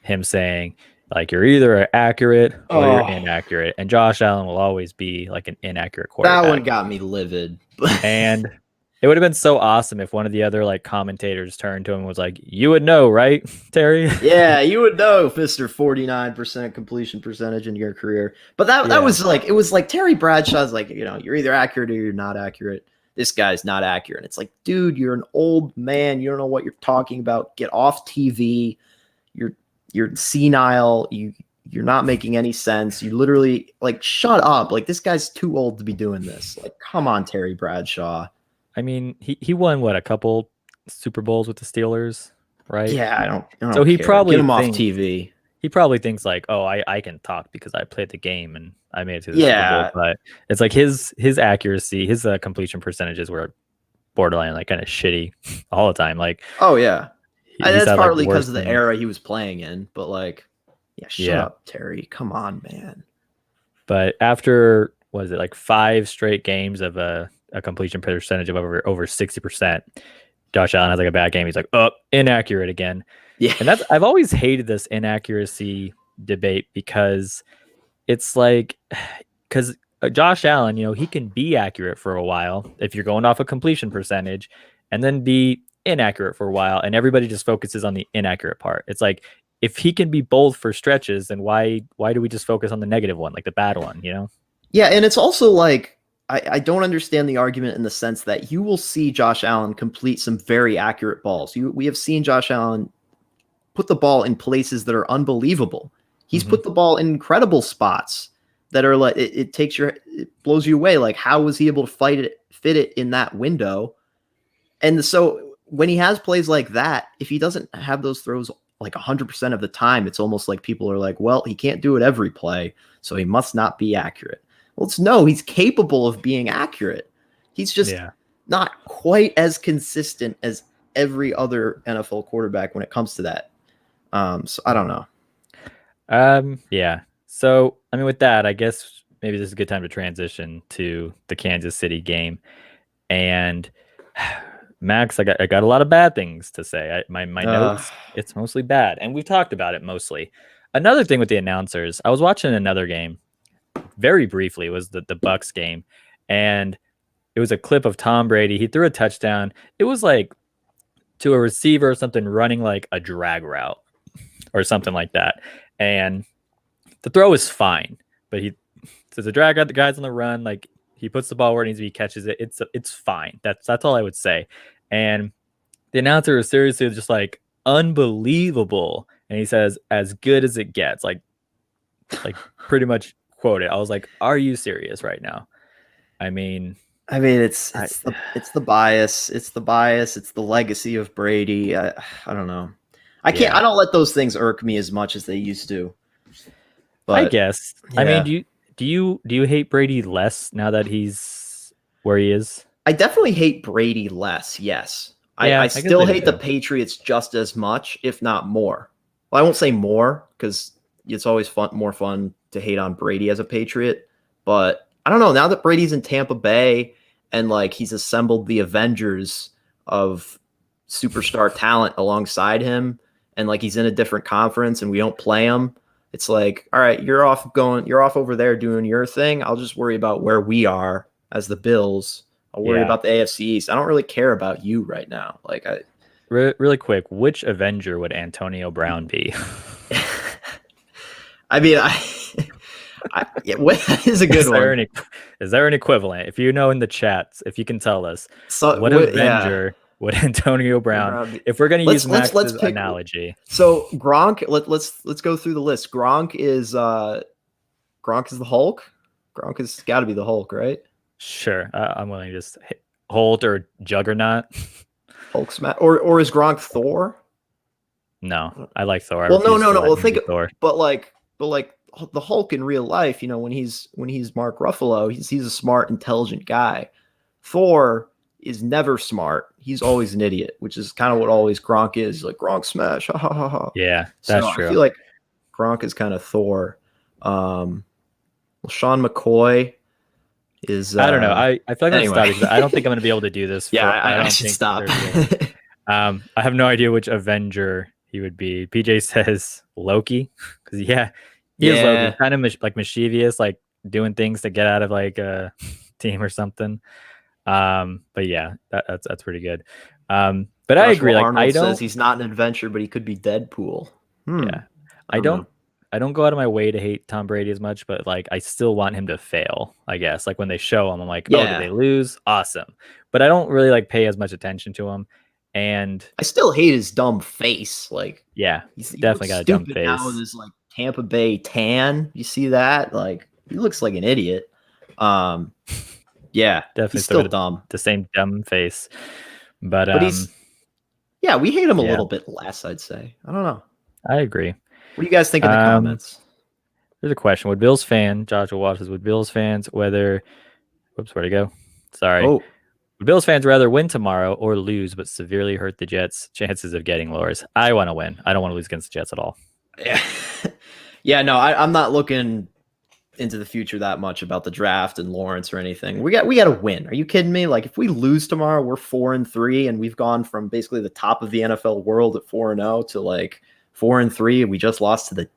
Him saying like you're either accurate or you're inaccurate, and Josh Allen will always be like an inaccurate quarterback. That one got me livid. And it would have been so awesome if one of the other like commentators turned to him and was like, "You would know, right, Terry?" Yeah, you would know, Mr. 49% completion percentage in your career. But that was like, it was like Terry Bradshaw's like, you're either accurate or you're not accurate. This guy's not accurate. It's like, dude, you're an old man. You don't know what you're talking about. Get off TV. You're senile. You're not making any sense. You literally like shut up. Like this guy's too old to be doing this. Like, come on, Terry Bradshaw. I mean, he won a couple Super Bowls with the Steelers, right? Yeah, I don't so he care. Probably get him off TV. He probably thinks like, oh, I can talk because I played the game and I made it to the Super Bowl. But it's like his accuracy, his completion percentages were borderline like kind of shitty all the time. Like, oh yeah, that's partly because of the era he was playing in. But like, shut up, Terry. Come on, man. But after was it like 5 straight games of a completion percentage of over 60%, Josh Allen has like a bad game. He's like, oh, inaccurate again. Yeah. And I've always hated this inaccuracy debate because it's like, because Josh Allen, he can be accurate for a while if you're going off a completion percentage and then be inaccurate for a while. And everybody just focuses on the inaccurate part. It's like, if he can be both for stretches, then why do we just focus on the negative one, like the bad one, Yeah. And it's also like, I don't understand the argument in the sense that you will see Josh Allen complete some very accurate balls. We have seen Josh Allen put the ball in places that are unbelievable. He's put the ball in incredible spots that are like, it blows you away. Like, how was he able to fit it in that window? And so when he has plays like that, if he doesn't have those throws like 100% of the time, it's almost like people are like, well, he can't do it every play, so he must not be accurate. Well, he's capable of being accurate. He's just not quite as consistent as every other NFL quarterback when it comes to that. So I don't know. Yeah. So, I mean, with that, I guess maybe this is a good time to transition to the Kansas City game. And Max, I got a lot of bad things to say. My notes, it's mostly bad. And we've talked about it mostly. Another thing with the announcers, I was watching another game very briefly. It was the Bucs game. And it was a clip of Tom Brady. He threw a touchdown. It was like to a receiver or something running like a drag route or something like that. And the throw is fine, but there's a drag out, the guy's on the run, like he puts the ball where it needs to be, catches it. It's fine. That's all I would say. And the announcer is seriously just like, unbelievable. And he says, as good as it gets, like pretty much quote it. I was like, are you serious right now? I mean, it's the bias. It's the bias. It's the legacy of Brady. I don't know. I don't let those things irk me as much as they used to. But, I guess. Yeah. I mean, do you hate Brady less now that he's where he is? I definitely hate Brady less. Yes. I still hate the Patriots just as much, if not more. Well, I won't say more because it's always more fun to hate on Brady as a Patriot. But I don't know. Now that Brady's in Tampa Bay and like he's assembled the Avengers of superstar talent alongside him, and like he's in a different conference and we don't play him, it's like, all right, you're off over there doing your thing. I'll just worry about where we are as the Bills. I'll worry about the AFC East. I don't really care about you right now. Like, really quick, which Avenger would Antonio Brown be? I mean, that is a good one. Is there an equivalent? If you know in the chats, if you can tell us, what Avenger would Antonio Brown? If we're going to use Max's analogy, so Gronk. Let's go through the list. Gronk Gronk is the Hulk? Gronk has got to be the Hulk, right? Sure. I'm willing to just hit Holt or Juggernaut. Hulk smash. Or is Gronk Thor? No, I like Thor. Well, no. Well, Thor. But like the Hulk in real life, when he's Mark Ruffalo, he's a smart, intelligent guy. Thor is never smart. He's always an idiot, which is kind of what always Gronk is. He's like, Gronk smash, ha ha ha ha. Yeah, that's true. I feel like Gronk is kind of Thor. Sean McCoy is. I don't know. I feel like anyway. I don't think I'm going to be able to do this. I should stop. I have no idea which Avenger he would be. PJ says Loki because he is Loki, kind of like mischievous, like doing things to get out of like a team or something. But yeah, that's pretty good. But Joshua I agree. Like Arnold says he's not an adventure, but he could be Deadpool. Yeah, I don't go out of my way to hate Tom Brady as much, but like I still want him to fail. I guess like when they show him, I'm like, oh, did they lose? Awesome. But I don't really like pay as much attention to him. And I still hate his dumb face. Like, yeah, he's definitely got a dumb face. Now with his like Tampa Bay tan, you see that? Like, he looks like an idiot. Yeah, definitely he's still dumb. The same dumb face, but he's we hate him a little bit less. I'd say. I don't know. I agree. What do you guys think in the comments? There's a question. Would Bills Joshua Waters, would Bills fans whether? Whoops, where'd it go? Sorry. Oh. Would Bills fans rather win tomorrow or lose, but severely hurt the Jets' chances of getting lowers? I want to win. I don't want to lose against the Jets at all. Yeah. No, I'm not looking into the future that much about the draft and Lawrence or anything. We got to win. Are you kidding me? Like, if we lose tomorrow, we're 4-3, and we've gone from basically the top of the NFL world at 4-0 to like 4-3, and we just lost to the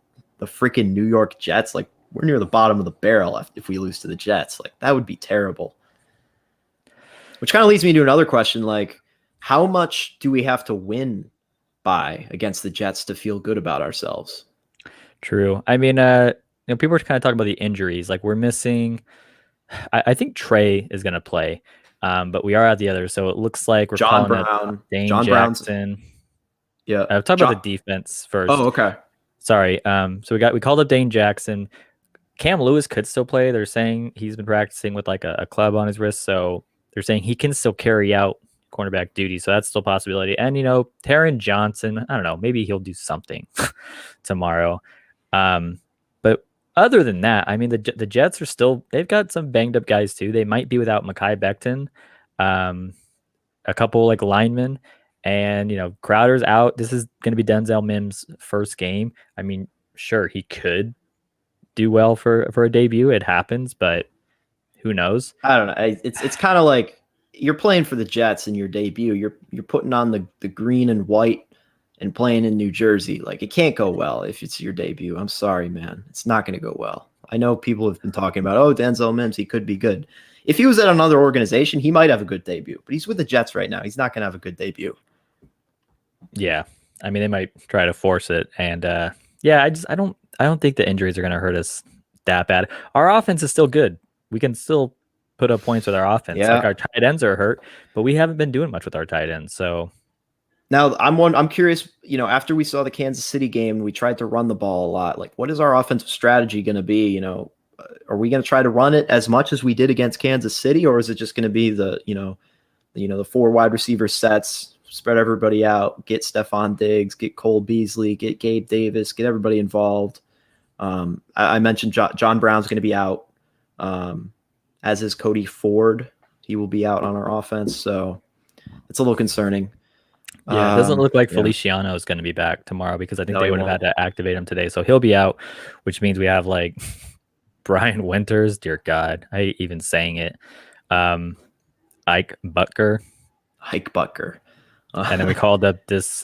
freaking New York Jets. Like, we're near the bottom of the barrel if we lose to the Jets. Like, that would be terrible. Which kind of leads me to another question, like, how much do we have to win by against the Jets to feel good about ourselves? True. I mean, people are kind of talking about the injuries. Like, we're missing, I think Trey is going to play, but we are at the other. So it looks like we're John calling Brown, Dane John Jackson. Yeah. I'll talk about the defense first. Oh, okay. Sorry. So we called up Dane Jackson. Cam Lewis could still play. They're saying he's been practicing with like a club on his wrist. So they're saying he can still carry out cornerback duty. So that's still a possibility. And, Taron Johnson, I don't know, maybe he'll do something tomorrow. But other than that, I mean, the Jets are still, they've got some banged up guys too. They might be without Mekhi Becton, a couple like linemen, and, Crowder's out. This is going to be Denzel Mims' first game. I mean, sure, he could do well for a debut. It happens, but who knows? I don't know. It's kind of like you're playing for the Jets in your debut. You're putting on the green and white and playing in New Jersey. Like, it can't go well if it's your debut. I'm sorry, man. It's not going to go well. I know people have been talking about, Denzel Mims, he could be good. If he was at another organization, he might have a good debut. But he's with the Jets right now. He's not going to have a good debut. Yeah. I mean, they might try to force it. And I don't think the injuries are going to hurt us that bad. Our offense is still good. We can still put up points with our offense. Yeah. Like, our tight ends are hurt, but we haven't been doing much with our tight ends. So now I'm curious, after we saw the Kansas City game, we tried to run the ball a lot. Like, what is our offensive strategy going to be? Are we going to try to run it as much as we did against Kansas City, or is it just going to be the 4 wide receiver sets, spread everybody out, get Stephon Diggs, get Cole Beasley, get Gabe Davis, get everybody involved? I mentioned John Brown's going to be out, as is Cody Ford. He will be out on our offense, so it's a little concerning. Yeah, it doesn't look like Feliciano is going to be back tomorrow because I think they would have had to activate him today. So he'll be out, which means we have like Brian Winters. Dear God, I hate even saying it. Ike Butker. And then we called up this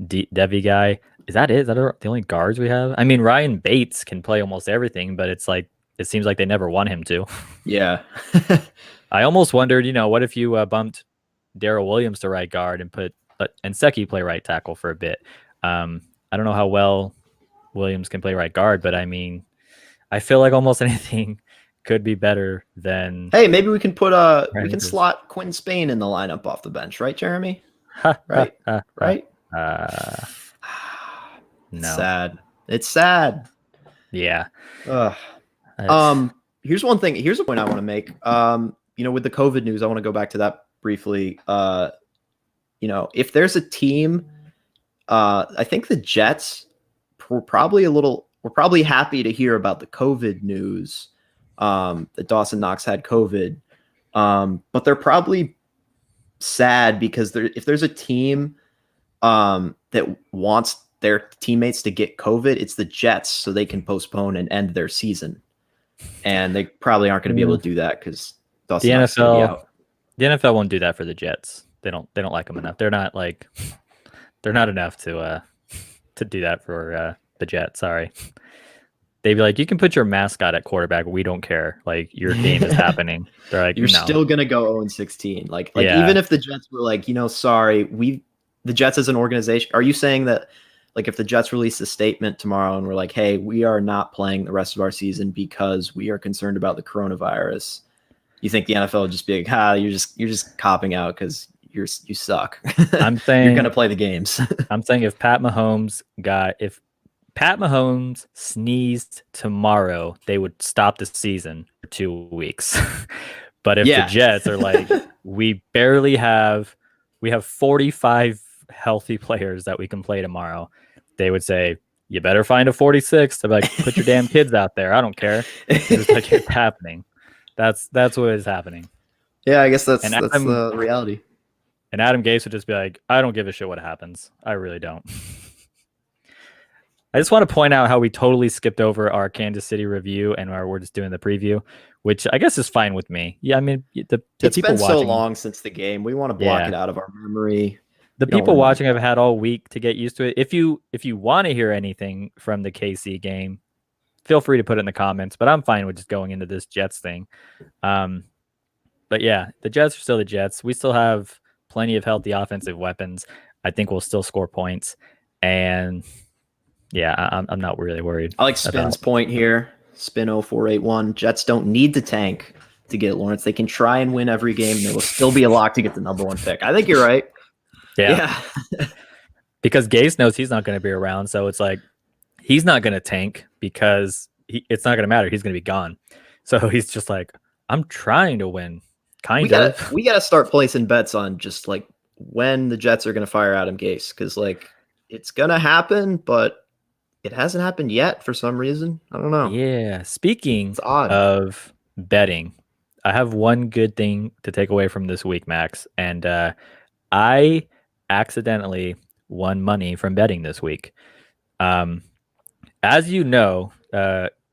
Devi guy. Is that it? Is that the only guards we have? I mean, Ryan Bates can play almost everything, but it seems like they never want him to. Yeah. I almost wondered, what if you bumped Darrell Williams to right guard and put Nseki play right tackle for a bit? I don't know how well Williams can play right guard, but I mean, I feel like almost anything could be better than. Hey, maybe we can slot Quinn Spain in the lineup off the bench, right, Jeremy? Right, right. No. It's sad. Yeah. Here's one thing. Here's a point I want to make. With the COVID news, I want to go back to that briefly. If there's a team, I think the Jets were probably happy to hear about the COVID news, that Dawson Knox had COVID. But they're probably sad because if there's a team that wants their teammates to get COVID, it's the Jets, so they can postpone and end their season. And they probably aren't going to be able to do that because the NFL won't do that for the Jets. They don't like them enough. They're not enough to do that for the Jets. Sorry. They'd be like, you can put your mascot at quarterback. We don't care. Like, your game is happening. They're like, you're still gonna go 0-16. Like even if the Jets were like, sorry, the Jets as an organization. Are you saying that, like, if the Jets release a statement tomorrow and we're like, hey, we are not playing the rest of our season because we are concerned about the coronavirus, you think the NFL would just be like, you're just copping out because you suck? I'm saying you're gonna play the games. I'm saying if Pat Mahomes sneezed tomorrow, they would stop the season for 2 weeks. But if the Jets are like, we have 45 healthy players that we can play tomorrow, they would say, you better find a 46th. They're like, put your damn kids out there. I don't care. It's like, it's happening. That's what is happening. Yeah, I guess that's the reality. And Adam Gase would just be like, I don't give a shit what happens. I really don't. I just want to point out how we totally skipped over our Kansas City review and we're just doing the preview, which I guess is fine with me. Yeah, I mean, it's people been watching, so long since the game. We want to block it out of our memory. The people watching have had all week to get used to it. If you want to hear anything from the KC game, feel free to put it in the comments. But I'm fine with just going into this Jets thing. But yeah, the Jets are still the Jets. We still have plenty of healthy offensive weapons. I think we'll still score points. And yeah, I'm not really worried. I like Spin's point here. Spin 0481. Jets don't need to tank to get Lawrence. They can try and win every game. And they will still be a lock to get the number 1 pick. I think you're right. Yeah. Because Gase knows he's not going to be around. So it's like, he's not going to tank because it's not going to matter. He's going to be gone. So he's just like, I'm trying to win. We got to start placing bets on just like when the Jets are going to fire Adam Gase. Because like, it's going to happen, but it hasn't happened yet for some reason. I don't know. Yeah. Speaking of betting, I have one good thing to take away from this week, Max. And I accidentally won money from betting this week. As you know,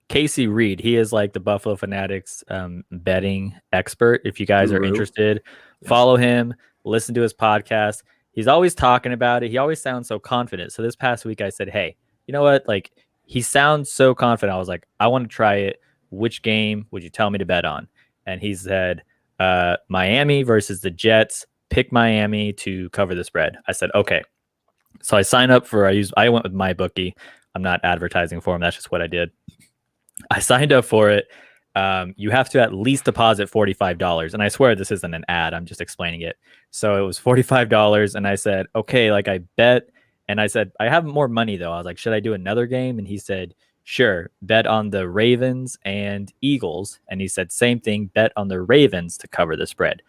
Casey Reed, he is like the Buffalo Fanatics betting expert. If you guys are interested, follow him, listen to his podcast. He's always talking about it. He always sounds so confident. So this past week I said, hey, you know what? Like, he sounds so confident. I was like, I want to try it. Which game would you tell me to bet on? And he said, Miami versus the Jets. Pick Miami to cover the spread. I said, okay. So I signed up I went with MyBookie. I'm not advertising for him. That's just what I did. I signed up for it. You have to at least deposit $45. And I swear this isn't an ad. I'm just explaining it. So it was $45. And I said, okay, like I bet. And I said, I have more money though. I was like, should I do another game? And he said, sure, bet on the Ravens and Eagles. And he said, same thing, bet on the Ravens to cover the spread.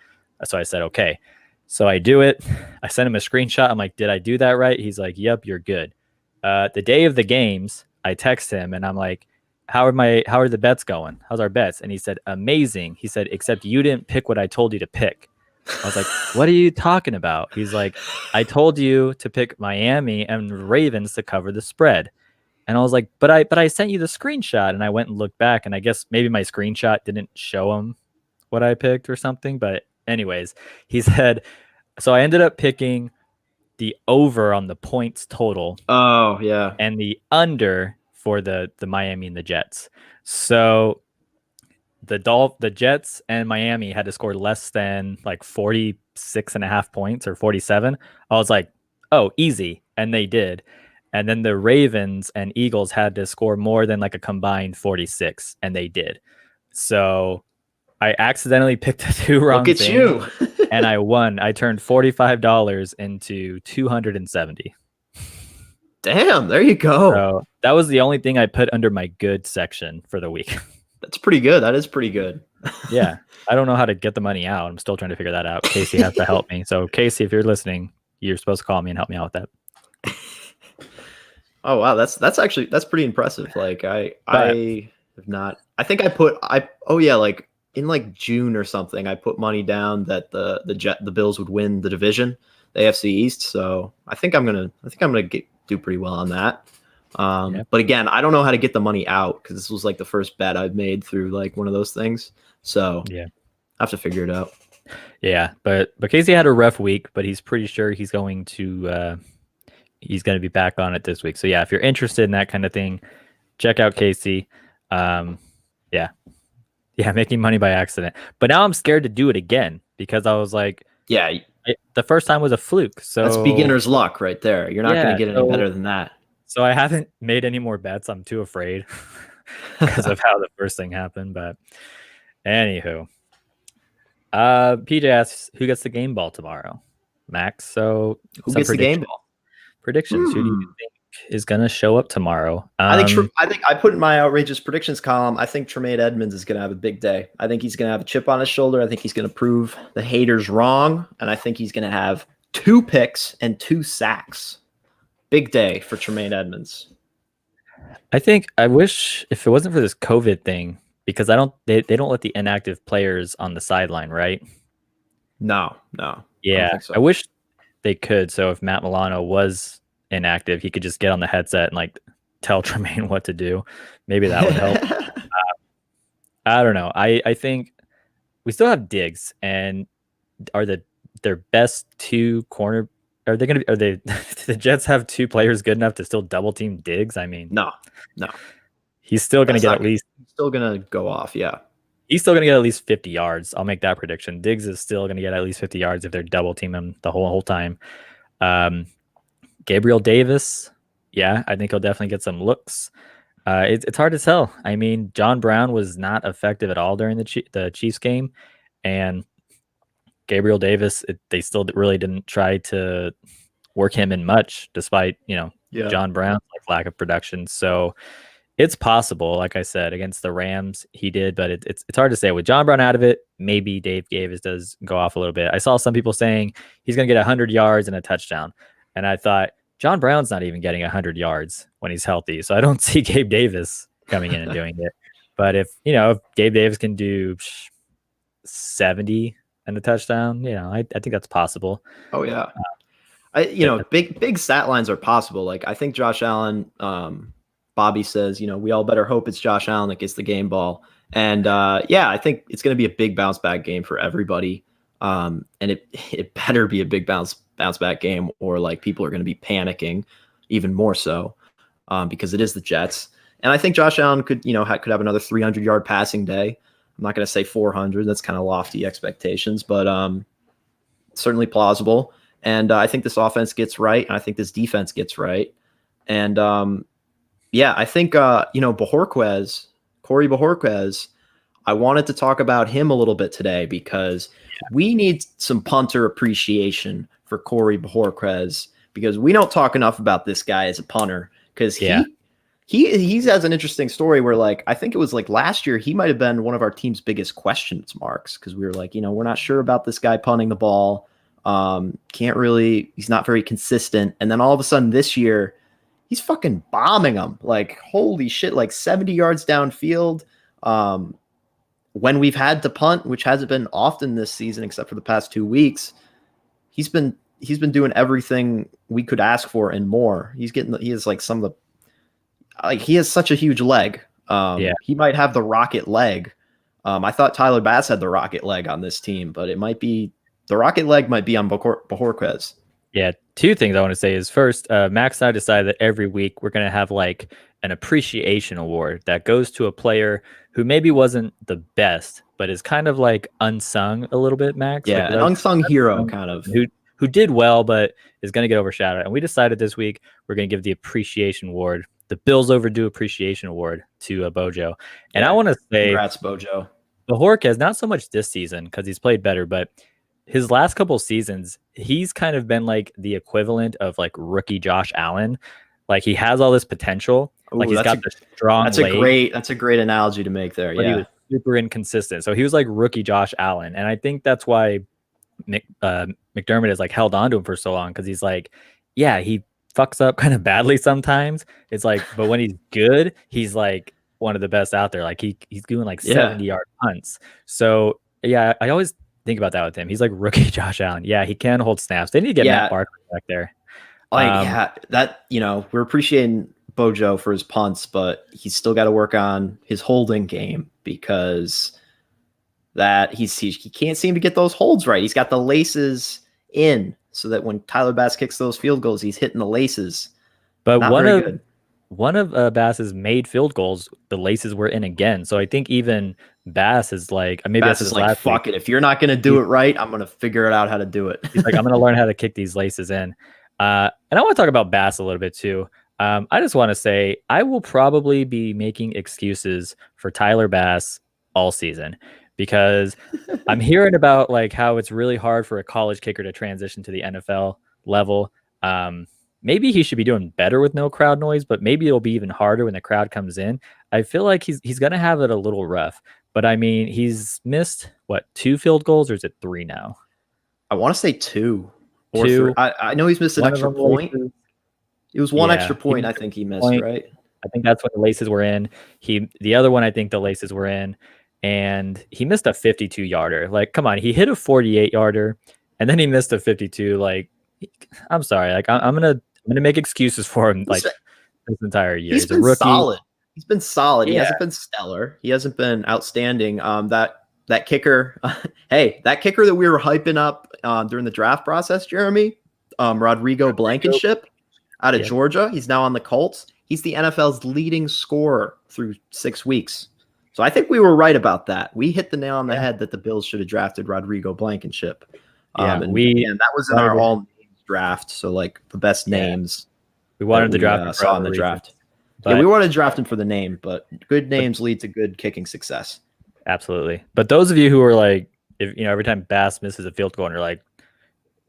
So I said, okay. So I do it. I sent him a screenshot. I'm like, did I do that right? He's like, yep, you're good. The day of the games, I text him and I'm like, how are the bets going? How's our bets? And he said, amazing. He said, except you didn't pick what I told you to pick. I was like, what are you talking about? He's like, I told you to pick Miami and Ravens to cover the spread. And I was like, but I sent you the screenshot. And I went and looked back, and I guess maybe my screenshot didn't show him what I picked or something. But anyways, he said, so I ended up picking the over on the points total. Oh, yeah. And the under for the Miami and the Jets. So the Jets and Miami had to score less than like 46.5 points or 47. I was like, oh, easy. And they did. And then the Ravens and Eagles had to score more than like a combined 46, and they did. So I accidentally picked the two wrong things. Look at you. And I won. I turned $45 into $270. Damn, there you go. So that was the only thing I put under my good section for the week. That's pretty good. That is pretty good. Yeah. I don't know how to get the money out. I'm still trying to figure that out. Casey has to help me. So Casey, if you're listening, you're supposed to call me and help me out with that. Oh wow, that's pretty impressive. Like I have not. I think like in like June or something, I put money down that the Bills would win the division, the AFC East. So I think I'm gonna do pretty well on that. But again, I don't know how to get the money out because this was like the first bet I've made through like one of those things. So yeah, I have to figure it out. Yeah, but Casey had a rough week, but he's pretty sure he's going to be back on it this week. So yeah, if you're interested in that kind of thing, check out Casey. Making money by accident. But now I'm scared to do it again because I was like, the first time was a fluke. So that's beginner's luck right there. You're not going to get any better than that. So I haven't made any more bets. I'm too afraid because of how the first thing happened. But anywho, PJ asks, who gets the game ball tomorrow? Max. So who gets the game ball? Predictions. Who do you think is going to show up tomorrow? I think I put in my outrageous predictions column. I think Tremaine Edmonds is going to have a big day. I think he's going to have a chip on his shoulder. I think he's going to prove the haters wrong, and I think he's going to have 2 picks and 2 sacks. Big day for Tremaine Edmonds. I wish if it wasn't for this COVID thing, because they don't let the inactive players on the sideline, right? No. Yeah, I wish they could. So if Matt Milano was inactive, he could just get on the headset and like tell Tremaine what to do. Maybe that would help. I don't know. I think we still have Diggs, and are their best 2 corner? Are the Jets have 2 players good enough to still double team Diggs? I mean, no. He's still going to get he's still going to go off. Yeah. He's still going to get at least 50 yards. I'll make that prediction. Diggs is still going to get at least 50 yards if they're double teaming him the whole time. Gabriel Davis. Yeah, I think he'll definitely get some looks. It's hard to tell. I mean, John Brown was not effective at all during the Chiefs game, and Gabriel Davis, they still really didn't try to work him in much, despite John Brown's lack of production. So it's possible, like I said, against the Rams, he did, but it's hard to say. With John Brown out of it, maybe Dave Davis does go off a little bit. I saw some people saying he's going to get 100 yards and a touchdown, and I thought John Brown's not even getting 100 yards when he's healthy, so I don't see Gabe Davis coming in and doing it. But if Gabe Davis can do 70 and a touchdown, I think that's possible. Oh yeah, big stat lines are possible. Like I think Josh Allen. Bobby says, we all better hope it's Josh Allen that gets the game ball. And I think it's going to be a big bounce back game for everybody. And it better be a big bounce back game, or like people are going to be panicking even more so because it is the Jets. And I think Josh Allen could have another 300-yard passing day. I'm not going to say 400. That's kind of lofty expectations, but certainly plausible. And I think this offense gets right, and I think this defense gets right. And I think Corey Bojorquez, I wanted to talk about him a little bit today because we need some punter appreciation for Corey Bojorquez, because we don't talk enough about this guy as a punter, because he has an interesting story where, like, I think it was like last year, he might have been one of our team's biggest question marks, because we were like, we're not sure about this guy punting the ball. He's not very consistent. And then all of a sudden this year, he's fucking bombing them. Like, holy shit, like 70 yards downfield. When we've had to punt, which hasn't been often this season, except for the past 2 weeks, he's been doing everything we could ask for and more. He has like some of the, he has such a huge leg. He might have the rocket leg. I thought Tyler Bass had the rocket leg on this team, but the rocket leg might be on Bojorquez. Yeah, 2 things I want to say is, first, Max and I decided that every week we're going to have like an appreciation award that goes to a player who maybe wasn't the best, but is kind of like unsung a little bit, Max. Yeah, an unsung hero kind of. Who did well, but is going to get overshadowed. And we decided this week we're going to give the appreciation award, the Bills Overdue Appreciation Award, to Bojo. And I want to say, congrats, Bojo. Bojorquez, not so much this season because he's played better, but his last 2 seasons, he's kind of been like the equivalent of like rookie Josh Allen, Like he has all this potential. Ooh, like he's got the strong. That's a great analogy to make there. But yeah, he was super inconsistent. So he was like rookie Josh Allen, and I think that's why McDermott is like held on to him for so long, because he's like, yeah, he fucks up kind of badly sometimes. It's like, but when he's good, he's like one of the best out there. Like he's doing like 70-yard punts. So yeah, I always think about that with him. He's like rookie Josh Allen. Yeah, he can hold snaps. They need to get Matt Barkley back there. We're appreciating Bojo for his punts, but he's still got to work on his holding game, because he can't seem to get those holds right. He's got the laces in, so that when Tyler Bass kicks those field goals, he's hitting the laces. But one of Bass's made field goals, the laces were in again. So I think even Bass is like, maybe Bass is like, fuck it. If you're not going to do it right, I'm going to figure out how to do it. He's like, I'm going to learn how to kick these laces in. And I want to talk about Bass a little bit too. I just want to say I will probably be making excuses for Tyler Bass all season, because I'm hearing about like how it's really hard for a college kicker to transition to the NFL level. Maybe he should be doing better with no crowd noise, but maybe it'll be even harder when the crowd comes in. I feel like he's going to have it a little rough, but I mean, he's missed 2 field goals, or is it 3 now? I want to say 2 or 3. I know he's missed an extra point. It was one extra point I think he missed, right? I think that's when the laces were in. The other one, I think the laces were in, and he missed a 52-yarder. Like, come on, he hit a 48-yarder, and then he missed a 52. Like, I'm sorry. Like, I'm gonna make excuses for him like this entire year. He's been solid. He's been solid. Yeah. He hasn't been stellar. He hasn't been outstanding. That kicker, that kicker that we were hyping up during the draft process, Jeramy, Rodrigo Blankenship out of Georgia. He's now on the Colts. He's the NFL's leading scorer through 6 weeks. So I think we were right about that. We hit the nail on the head that the Bills should have drafted Rodrigo Blankenship. And that was in our all names draft. So like the best names. We wanted to draft saw in the draft. We wanted to draft him for the name, but good names lead to good kicking success. Absolutely. But those of you who are like, every time Bass misses a field goal and you're like,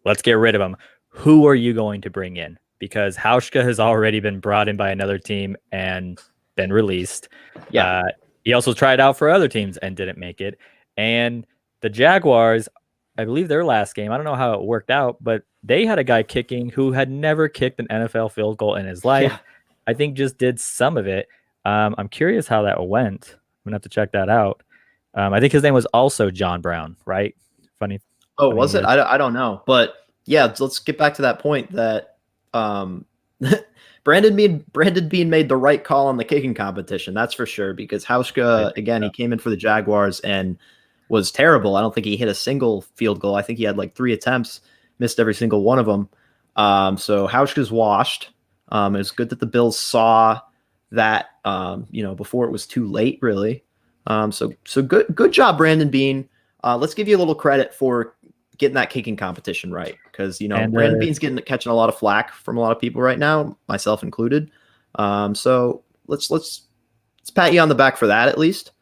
let's get rid of him, who are you going to bring in? Because Hauschka has already been brought in by another team and been released. Yeah. He also tried out for other teams and didn't make it. And the Jaguars, I believe their last game, I don't know how it worked out, but they had a guy kicking who had never kicked an NFL field goal in his life. Yeah. I think just did some of it. I'm curious how that went. I'm going to have to check that out. I think his name was also John Brown, right? Funny. Oh, was it? I don't know. But yeah, let's get back to that point that Brandon Bean made the right call on the kicking competition. That's for sure, because Hauschka, again, he came in for the Jaguars and was terrible. I don't think he hit a single field goal. I think he had like 3 attempts, missed every single one of them. So Hauschka's washed. It was good that the Bills saw that, before it was too late, really. So good job, Brandon Bean. Let's give you a little credit for getting that kicking competition right, because Brandon Bean's catching a lot of flack from a lot of people right now, myself included. So let's pat you on the back for that at least.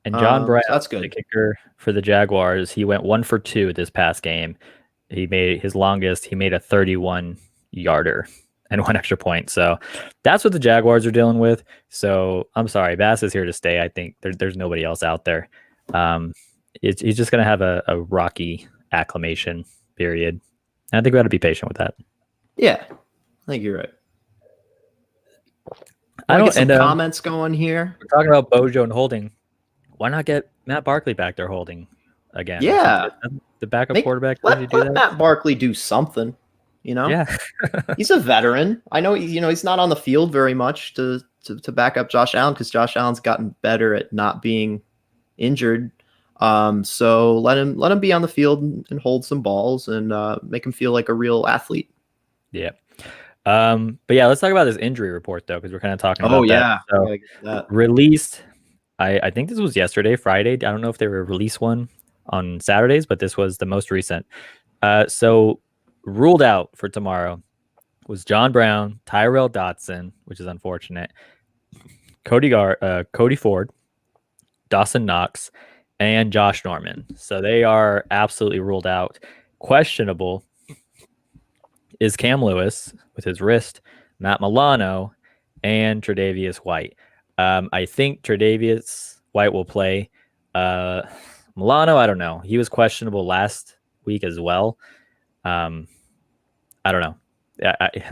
And John Brown, so that's good. The kicker for the Jaguars, he went 1 for 2 this past game. He made his longest. He made a 31-yarder and 1 extra point. So that's what the Jaguars are dealing with. So I'm sorry, Bass is here to stay. I think there's nobody else out there. He's just going to have a rocky acclimation period. And I think we got to be patient with that. Yeah, I think you're right. I don't get some comments going here. We're talking about Bojo and holding. Why not get Matt Barkley back there holding again? Yeah, the backup quarterback. Let Matt Barkley do something. Yeah, he's a veteran. I know. He's not on the field very much to back up Josh Allen, because Josh Allen's gotten better at not being injured. So let him be on the field and hold some balls and make him feel like a real athlete. Yeah. But yeah, let's talk about this injury report though, because we're kind of talking about that. So released. I think this was yesterday, Friday. I don't know if they were released one on Saturdays, but this was the most recent. So ruled out for tomorrow was John Brown, Tyrell Dotson, which is unfortunate, Cody Ford, Dawson Knox, and Josh Norman. So they are absolutely ruled out. Questionable is Cam Lewis with his wrist, Matt Milano, and Tre'Davious White. I think Tre'Davious White will play. Milano, I don't know. He was questionable last week as well. I don't know.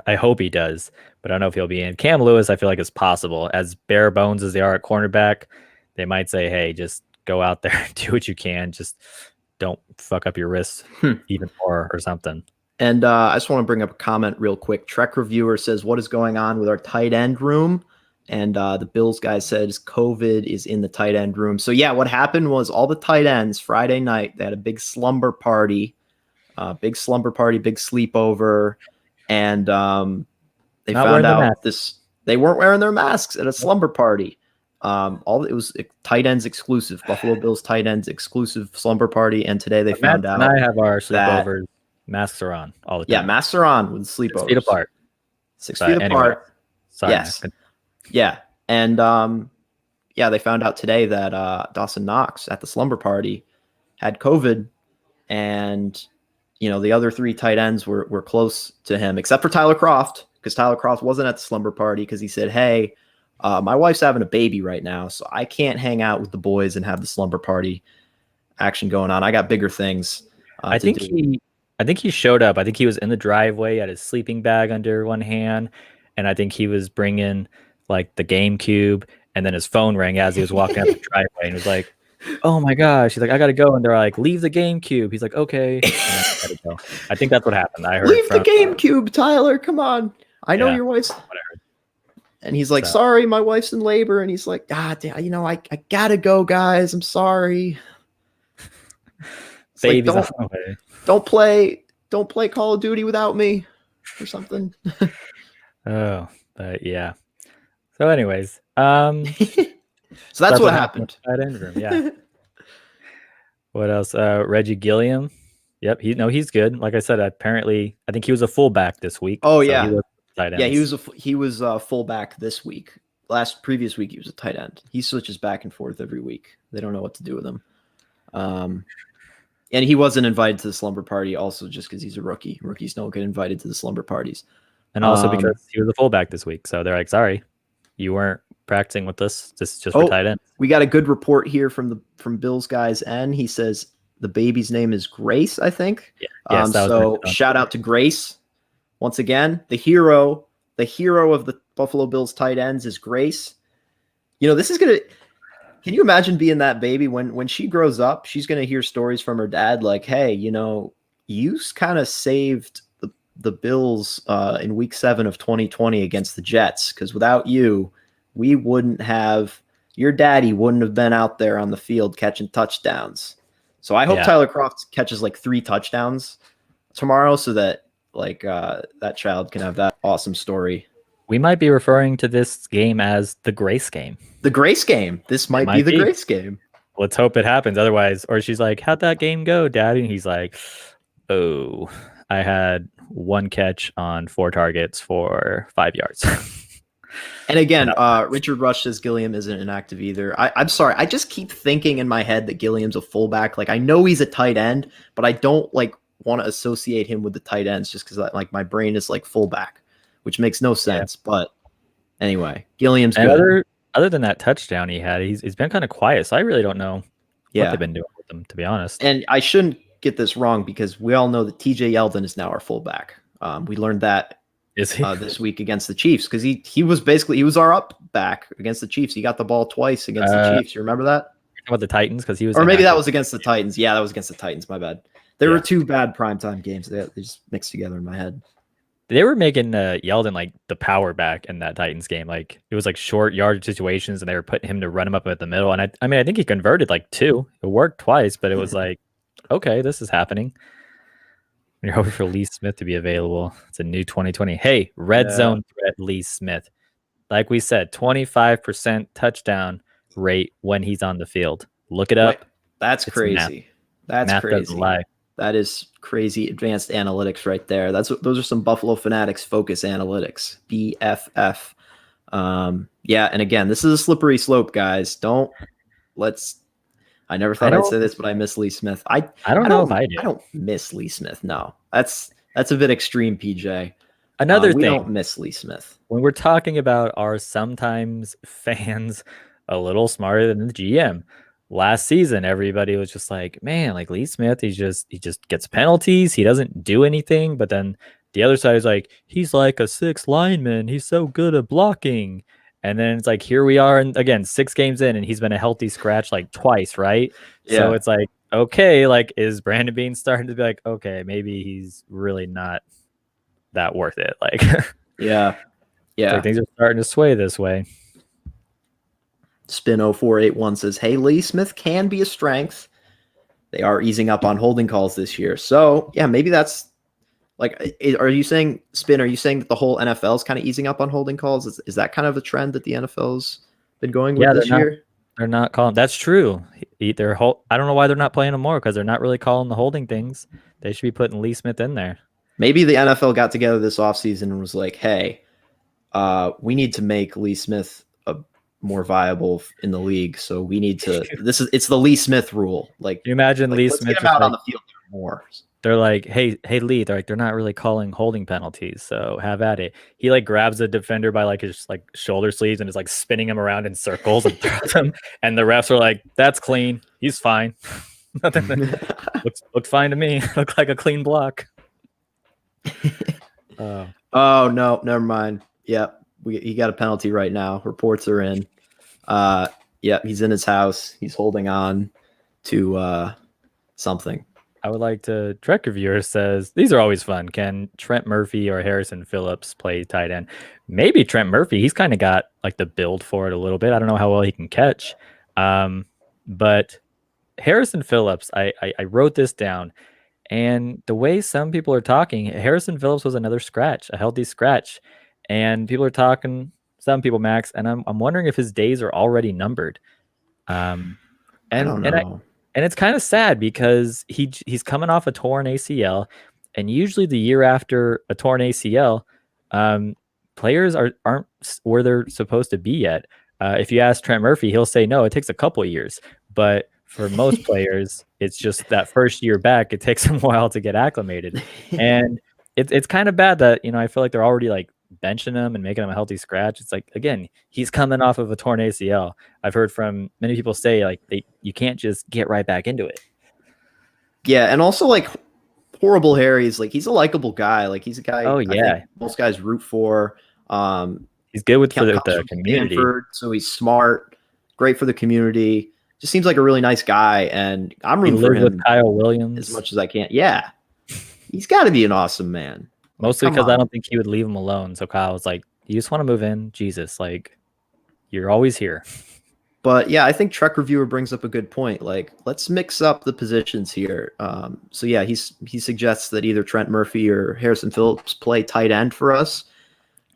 I hope he does, but I don't know if he'll be in. Cam Lewis, I feel like is possible. As bare bones as they are at cornerback, they might say, hey, just go out there and do what you can. Just don't fuck up your wrist even more or something. And I just want to bring up a comment real quick. Trek Reviewer says, what is going on with our tight end room? And the Bills guy says COVID is in the tight end room. So, yeah, what happened was all the tight ends Friday night, they had a big slumber party, big sleepover. And they found out they weren't wearing their masks at a slumber party. It was tight ends exclusive, Buffalo Bills tight ends exclusive slumber party. And today they found out. And I have our sleepovers. Masks are on all the time. Yeah, masks are on with sleepovers. 6 feet apart. 6 feet apart. Sorry, yes. Yeah. And they found out today that Dawson Knox at the slumber party had COVID, and the other 3 tight ends were close to him, except for Tyler Kroft, because Tyler Kroft wasn't at the slumber party because he said, hey, my wife's having a baby right now, so I can't hang out with the boys and have the slumber party action going on. I got bigger things. I think he showed up. I think he was in the driveway, had his sleeping bag under one hand, and I think he was bringing like the GameCube, and then his phone rang as he was walking up the driveway, and he was like, "Oh my gosh!" He's like, "I gotta go," and they're like, "Leave the GameCube." He's like, "Okay." I go. I think that's what happened. I heard. Leave the GameCube, Tyler. Come on. I know your wife's. And he's like, "Sorry, my wife's in labor," and he's like, I gotta go, guys. I'm sorry. Baby's like, don't play Call of Duty without me or something. Oh, but yeah. So anyways, so that's what happened. That end room, yeah. What else? Reggie Gilliam. Yep, he's good. Like I said, apparently I think he was a fullback this week. Oh, so yeah. He was tight end. Yeah, he was a fullback this week. Previous week he was a tight end. He switches back and forth every week. They don't know what to do with him. And he wasn't invited to the slumber party also just because he's a rookie. Rookies don't get invited to the slumber parties. And also because he was a fullback this week. So they're like, sorry, you weren't practicing with us. This is just for tight end. We got a good report here from Bill's guys. And he says the baby's name is Grace, I think. Yeah. So shout out to Grace. Once again, the hero of the Buffalo Bills tight ends is Grace. This is going to... Can you imagine being that baby when she grows up? She's going to hear stories from her dad like, hey, you kind of saved the Bills in week 7 of 2020 against the Jets, because without you, your daddy wouldn't have been out there on the field catching touchdowns. So I hope Tyler Kroft catches like 3 touchdowns tomorrow so that that child can have that awesome story. We might be referring to this game as the Grace game. The Grace game. This might be the Grace game. Let's hope it happens. Otherwise, or she's like, how'd that game go, Daddy? And he's like, oh, I had 1 catch on 4 targets for 5 yards. And again, Richard Rush says Gilliam isn't inactive either. I'm sorry. I just keep thinking in my head that Gilliam's a fullback. Like, I know he's a tight end, but I don't want to associate him with the tight ends just because my brain is like fullback, which makes no sense. Yeah. But anyway, Gilliam's good. Other than that touchdown he had, he's been kind of quiet. So I really don't know what they've been doing with him, to be honest. And I shouldn't get this wrong because we all know that TJ Yeldon is now our fullback. We learned that this week against the Chiefs because he was our up back against the Chiefs. He got the ball twice against the Chiefs. You remember that? About the Titans because he was, or maybe that was against the Titans. Yeah, that was against the Titans. My bad. There were 2 bad primetime games. They just mixed together in my head. They were making Yeldon like the power back in that Titans game. Like it was like short yardage situations, and they were putting him to run him up at the middle. And I think he converted like 2. It worked twice, but it was like, okay, this is happening. You're hoping for Lee Smith to be available. It's a new 2020. Hey, red zone threat, Lee Smith. Like we said, 25% touchdown rate when he's on the field. Look it up. That's crazy. That's math crazy. Doesn't lie. That is crazy advanced analytics right there. Those are some Buffalo Fanatics focus analytics. BFF. And again, this is a slippery slope, guys. I never thought I'd say this, but I miss Lee Smith. I don't know if I do. I don't miss Lee Smith. No, that's a bit extreme, PJ. Another we thing, don't miss Lee Smith. When we're talking about our sometimes fans a little smarter than the GM, last season everybody was just like, man, like Lee Smith, he just gets penalties, he doesn't do anything. But then the other side is like, he's like a 6th lineman, he's so good at blocking. And then it's like, here we are, and again, 6 games in, and he's been a healthy scratch like twice, right? Yeah. So it's like, okay, like, is Brandon Beane starting to be like, okay, maybe he's really not that worth it? Like, yeah. Like things are starting to sway this way. Spin 0481 says, hey, Lee Smith can be a strength. They are easing up on holding calls this year. So, yeah, maybe that's like, are you saying, Spin, are you saying that the whole NFL is kind of easing up on holding calls? Is that kind of a trend that the NFL's been going with this year? They're not calling. That's true. I don't know why they're not playing them more, because they're not really calling the holding things. They should be putting Lee Smith in there. Maybe the NFL got together this offseason and was like, hey, we need to make Lee Smith more viable in the league. So we need to. It's the Lee Smith rule. Like, you imagine Lee Smith get him out on the field more. They're like, hey Lee. They're not really calling holding penalties, so have at it. He like grabs a defender by like his like shoulder sleeves and is like spinning him around in circles and throws him. And the refs are like, that's clean. He's fine. Looked fine to me. Looked like a clean block. Oh no, never mind. Yep, he got a penalty right now. Reports are in. Yeah, he's in his house. He's holding on to something. I would like to. Trek Reviewer says these are always fun. Can Trent Murphy or Harrison Phillips play tight end? Maybe Trent Murphy. He's kind of got like the build for it a little bit. I don't know how well he can catch. But Harrison Phillips, I wrote this down, and the way some people are talking, Harrison Phillips was another scratch, a healthy scratch. And people are talking, some people, Max, and I'm wondering if his days are already numbered. I don't know. And it's kind of sad because he's coming off a torn ACL, and usually the year after a torn ACL, players aren't where they're supposed to be yet. If you ask Trent Murphy, he'll say no, it takes a couple of years. But for most players, it's just that first year back, it takes them a while to get acclimated. And it's kind of bad that, I feel like they're already like benching him and making him a healthy scratch. It's like, again, he's coming off of a torn ACL. I've heard from many people say like you can't just get right back into it. Yeah, and also like Horrible Harry's like, he's a likable guy. Like, he's a guy. Oh yeah, I think most guys root for. He's good with the community. Stanford, so he's smart, great for the community. Just seems like a really nice guy, and I'm rooting for him with Kyle Williams as much as I can. Yeah, he's got to be an awesome man. Mostly because I don't think he would leave him alone. So Kyle was like, you just want to move in? Jesus, like, you're always here. But yeah, I think Trek Reviewer brings up a good point. Like, let's mix up the positions here. So yeah, he suggests that either Trent Murphy or Harrison Phillips play tight end for us.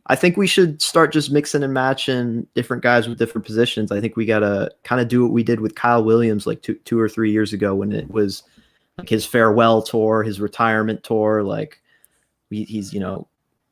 I think we should start just mixing and matching different guys with different positions. I think we got to kind of do what we did with Kyle Williams like two or 3 years ago when it was like his farewell tour, his retirement tour. Like, he's going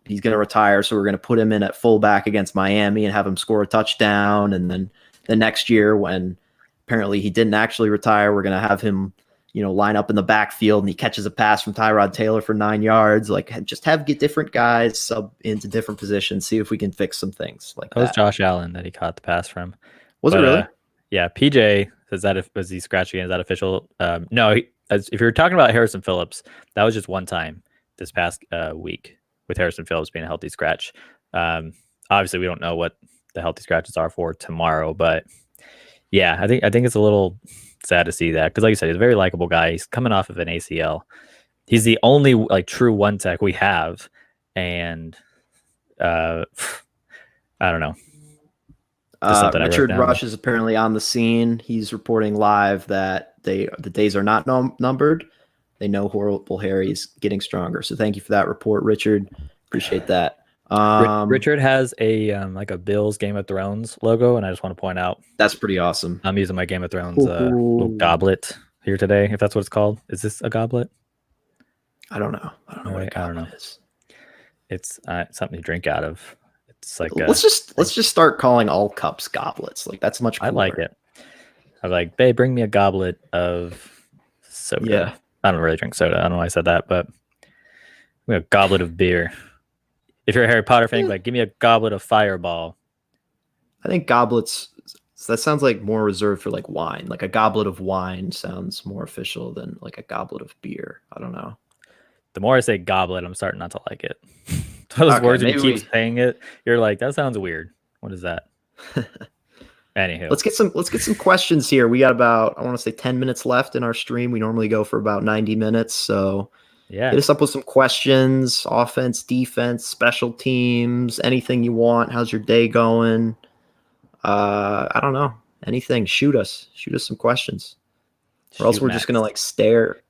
to retire, so we're going to put him in at fullback against Miami and have him score a touchdown. And then the next year, when apparently he didn't actually retire, we're going to have him, line up in the backfield and he catches a pass from Tyrod Taylor for 9 yards. Like, just get different guys sub into different positions, see if we can fix some things like that. That was Josh Allen that he caught the pass from. Was it really? Yeah. PJ says was he scratching? Is that official? No. If you're talking about Harrison Phillips, that was just one time this past week with Harrison Phillips being a healthy scratch. Obviously, we don't know what the healthy scratches are for tomorrow, but yeah, I think it's a little sad to see that because, like you said, he's a very likable guy. He's coming off of an ACL. He's the only like true one tech we have, and I don't know. Richard Rush is apparently on the scene. He's reporting live that the days are not numbered. They know Horrible Harry's getting stronger. So thank you for that report, Richard. Appreciate that. Richard has a like a Bills Game of Thrones logo, and I just want to point out that's pretty awesome. I'm using my Game of Thrones little goblet here today, if that's what it's called. Is this a goblet? I don't know. I don't know what a goblet is. It's something to drink out of. It's like let's just start calling all cups goblets. Like, that's much cooler. I like it. I'm like, babe, bring me a goblet of soda. Yeah. I don't really drink soda. I don't know why I said that, but a goblet of beer. If you're a Harry Potter fan, like, give me a goblet of fireball. I think goblets, that sounds like more reserved for like wine. Like a goblet of wine sounds more official than like a goblet of beer. I don't know. The more I say goblet, I'm starting not to like it. Those words, when you keep saying it, you're like, that sounds weird. What is that? Anywho, let's get some questions here. We got about, I want to say 10 minutes left in our stream. We normally go for about 90 minutes. So yeah, hit us up with some questions, offense, defense, special teams, anything you want. How's your day going? I don't know. Anything. Shoot us some questions. Or else we're just gonna like stare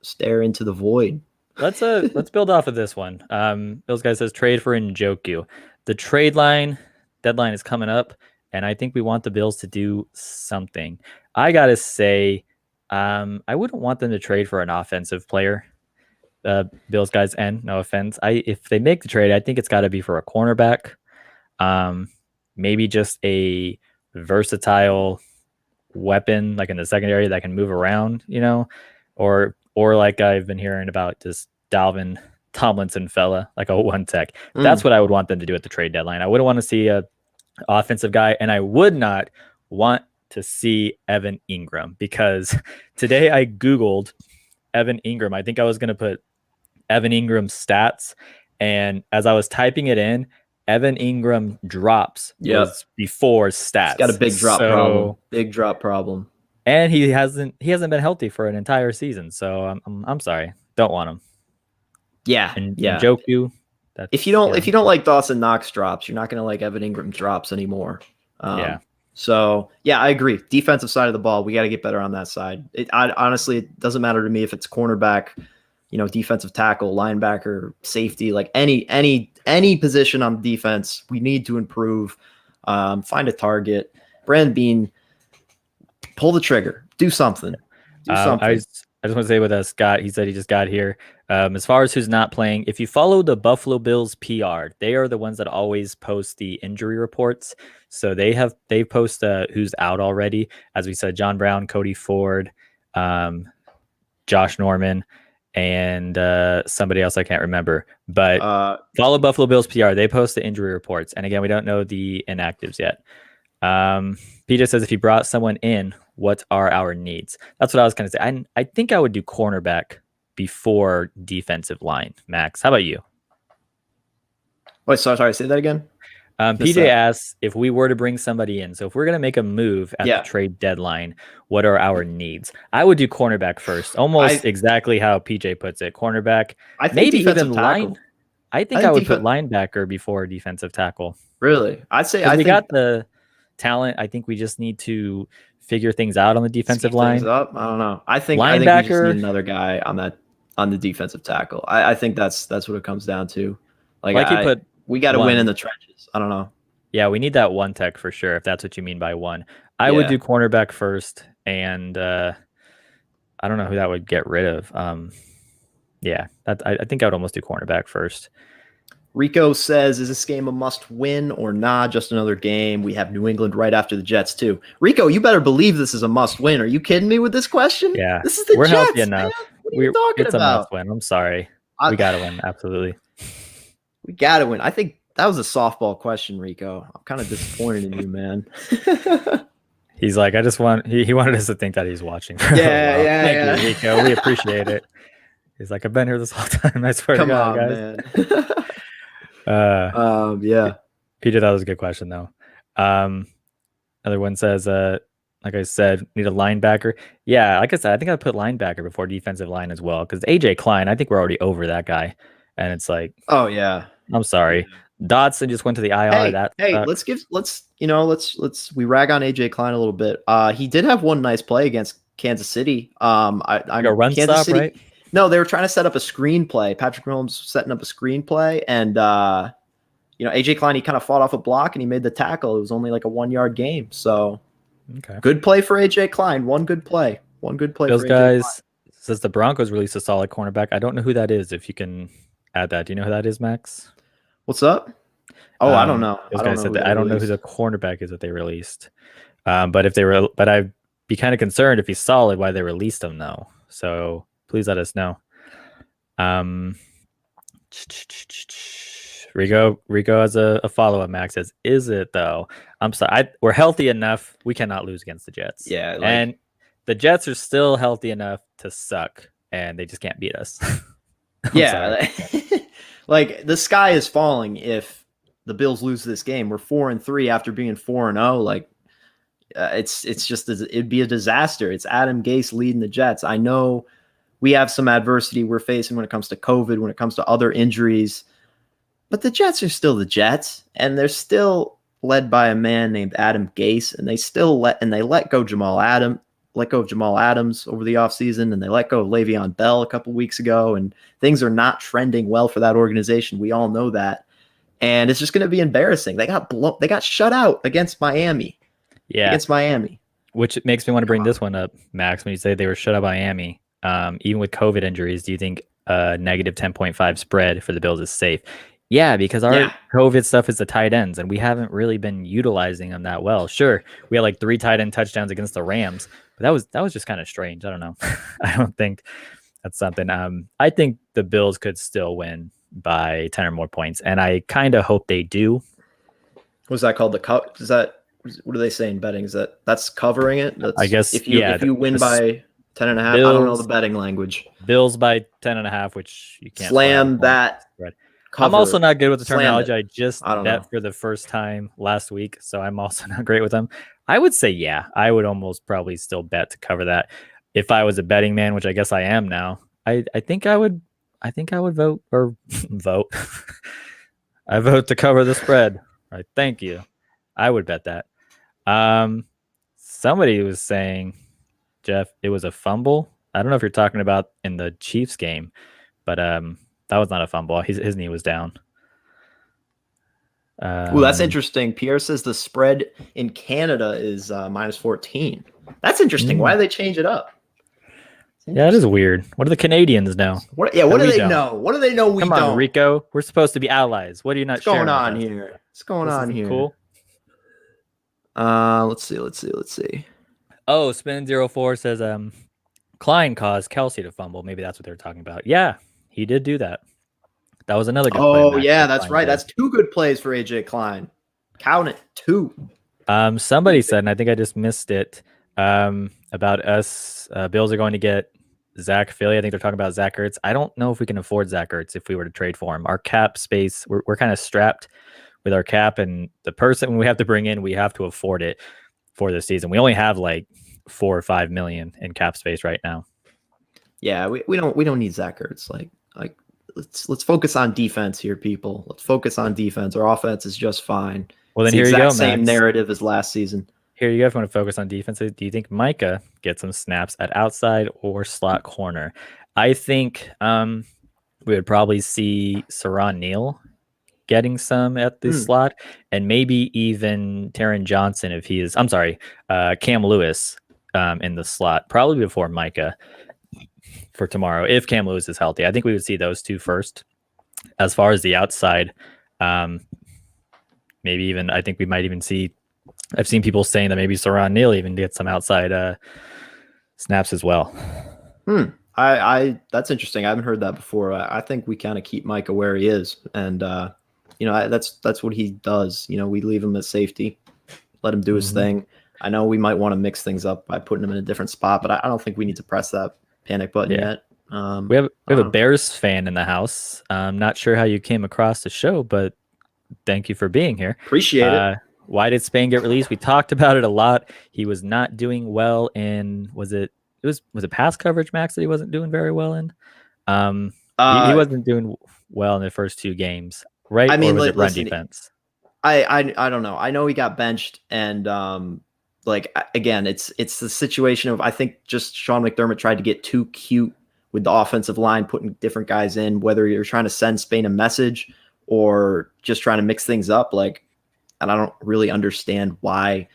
into the void. Let's build off of this one. Bills guy says trade for Njoku. The trade deadline is coming up, and I think we want the Bills to do something. I gotta say, I wouldn't want them to trade for an offensive player. Bills guys, and no offense, if they make the trade, I think it's got to be for a cornerback. Maybe just a versatile weapon like in the secondary that can move around, or like I've been hearing about this Dalvin Tomlinson fella, like a one tech. That's what I would want them to do at the trade deadline. I wouldn't want to see a offensive guy, and I would not want to see Evan Ingram, because today I Googled Evan Ingram. I think I was going to put Evan Ingram's stats, and as I was typing it in, Evan Ingram drops was before stats. He's got a big drop problem. And he hasn't been healthy for an entire season. So I'm sorry. Don't want him. Yeah. And Njoku. If you don't like Dawson Knox drops, you're not going to like Evan Ingram drops anymore. So yeah, I agree. Defensive side of the ball, we got to get better on that side. Honestly, it doesn't matter to me if it's cornerback, defensive tackle, linebacker, safety, like any position on defense, we need to improve. Find a target. Brand Bean, pull the trigger. Do something. I just want to say with Scott, he said he just got here. As far as who's not playing, if you follow the Buffalo Bills PR, they are the ones that always post the injury reports. So they post who's out already. As we said, John Brown, Cody Ford, Josh Norman, and somebody else I can't remember. But follow Buffalo Bills PR. They post the injury reports. And again, we don't know the inactives yet. PJ says, if you brought someone in, what are our needs? That's what I was going to say. I think I would do cornerback before defensive line. Max, how about you? Wait, sorry, say that again. PJ asks if we were to bring somebody in. So if we're going to make a move at the trade deadline, what are our needs? I would do cornerback first, almost exactly how PJ puts it. Cornerback, I think, maybe even line. I think I would put linebacker before defensive tackle. Really? I'd say we got the talent. I think we just need to figure things out on the defensive line. I don't know. I think we just need another guy on the defensive tackle. I think that's what it comes down to. We got to win in the trenches. I don't know. Yeah, we need that one tech for sure, if that's what you mean by one. I would do cornerback first, and I don't know who that would get rid of. I think I would almost do cornerback first. Rico says, is this game a must win or not? Just another game. We have New England right after the Jets too. Rico, you better believe this is a must win. Are you kidding me with this question? Yeah. This is the We're Jets, healthy enough. What are you talking it's about? A must win. I'm sorry. We got to win. Absolutely. We got to win. I think that was a softball question, Rico. I'm kind of disappointed in you, man. He's like, he wanted us to think that he's watching. Thank you, Rico. We appreciate it. He's like, I've been here this whole time. I swear to God, guys. Man. Peter, that was a good question though. Another one says, like I said, need a linebacker. Yeah, like I said, I think I'd put linebacker before defensive line as well, because AJ Klein, I think we're already over that guy, and it's like, oh yeah, I'm sorry, Dotson just went to the IR. Let's we rag on AJ Klein a little bit. He did have one nice play against Kansas City. I'm a run Kansas stop, City, right? No, they were trying to set up a screenplay. Patrick Mahomes setting up a screenplay, and AJ Klein, he kind of fought off a block and he made the tackle. It was only like a 1 yard game. So good play for AJ Klein. One good play. Those guys says the Broncos released a solid cornerback. I don't know who that is. If you can add that, do you know who that is, Max? What's up? Oh, I don't know. I don't know who the cornerback is that they released. But I'd be kind of concerned if he's solid why they released him though. So please let us know. Rico has a follow-up. Max says, is it though? I'm sorry. We're healthy enough. We cannot lose against the Jets. Yeah. And the Jets are still healthy enough to suck, and they just can't beat us. Yeah. Like the sky is falling if the Bills lose this game. We're 4-3 after being 4-0. Like it's just, it'd be a disaster. It's Adam Gase leading the Jets. I know we have some adversity we're facing when it comes to COVID, when it comes to other injuries, but the Jets are still the Jets, and they're still led by a man named Adam Gase, and they let go of Jamal Adams over the offseason, and they let go of Le'Veon Bell a couple weeks ago, and things are not trending well for that organization. We all know that, and it's just going to be embarrassing. They got shut out against Miami. Yeah, against Miami, which makes me want to bring this one up, Max. When you say they were shut out by Miami, even with COVID injuries, do you think negative 10.5 spread for the Bills is safe? Yeah, because our COVID stuff is the tight ends, and we haven't really been utilizing them that well. Sure, we had like 3 tight end touchdowns against the Rams, but that was just kind of strange. I don't know. I don't think that's something. I think the Bills could still win by 10 or more points, and I kind of hope they do. What's that called? What do they say in betting? That's covering it? I guess if you win by 10.5, I don't know the betting language. Bills by 10.5, which you can't slam that. I'm also not good with the terminology. I just bet for the first time last week, so I'm also not great with them. I would say, yeah, I would almost probably still bet to cover that. If I was a betting man, which I guess I am now, I think I would vote or vote. I vote to cover the spread. All right, thank you. I would bet that. Somebody was saying, Jeff, it was a fumble. I don't know if you're talking about in the Chiefs game, but that was not a fumble. His knee was down. Well, that's interesting. Pierre says the spread in Canada is minus 14. That's interesting. Why do they change it up? Yeah, it is weird. What do the Canadians know? What do they know? What do they know we don't? Come on, Rico. We're supposed to be allies. What are you not sharing? What's going on here? What's going on here? Cool. Let's see. Oh, Spin04 says Klein caused Kelsey to fumble. Maybe that's what they're talking about. Yeah, he did do that. That was another good play. Oh, yeah, that's right. That's 2 good plays for AJ Klein. Count it, 2. Somebody said, and I think I just missed it, about us. Bills are going to get Zach Philly. I think they're talking about Zach Ertz. I don't know if we can afford Zach Ertz if we were to trade for him. Our cap space, we're kind of strapped with our cap, and the person we have to bring in, we have to afford it for this season. We only have like 4 or 5 million in cap space right now. Yeah, we don't need Zach Ertz. Like let's focus on defense here, people. Let's focus on defense. Our offense is just fine. Well, then here you go, same narrative as last season. Here you go. If you want to focus on defense, do you think Micah gets some snaps at outside or slot corner? I think we would probably see Saran Neal getting some at the slot, and maybe even Taron Johnson if he is. I'm sorry, Cam Lewis in the slot, probably before Micah for tomorrow. If Cam Lewis is healthy, I think we would see those 2 first. As far as the outside, maybe even I think we might even see. I've seen people saying that maybe Saran Neal even gets some outside snaps as well. That's interesting. I haven't heard that before. I think we kind of keep Micah where he is, and that's what he does. We leave him at safety, let him do his thing. I know we might want to mix things up by putting him in a different spot, but I don't think we need to press that panic button yet. We have a Bears fan in the house. I'm not sure how you came across the show, but thank you for being here. Appreciate it. Why did Spain get released? We talked about it a lot. He was not doing well in was it pass coverage, Max, that he wasn't doing very well in? He wasn't doing well in the first 2 games, right? I mean, or was it run defense? I don't know. I know he got benched, and again, it's the situation of I think just Sean McDermott tried to get too cute with the offensive line, putting different guys in, whether you're trying to send Spain a message or just trying to mix things up. And I don't really understand why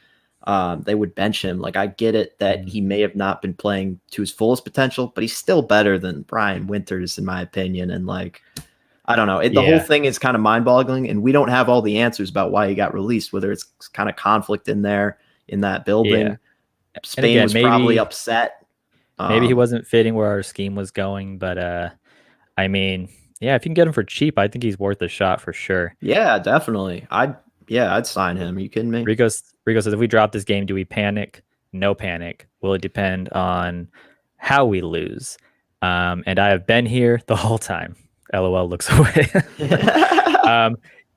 they would bench him. I get it that he may have not been playing to his fullest potential, but he's still better than Brian Winters, in my opinion. And I don't know. The whole thing is kind of mind-boggling, and we don't have all the answers about why he got released, whether it's kind of conflict in there in that building. Yeah. Spain was probably upset. Maybe he wasn't fitting where our scheme was going, but I mean, Yeah, if you can get him for cheap, I think he's worth a shot for sure. Yeah, definitely. I'd sign him. Are you kidding me? Rico says, if we drop this game, do we panic? No panic. Will it depend on how we lose? And I have been here the whole time. LOL looks away.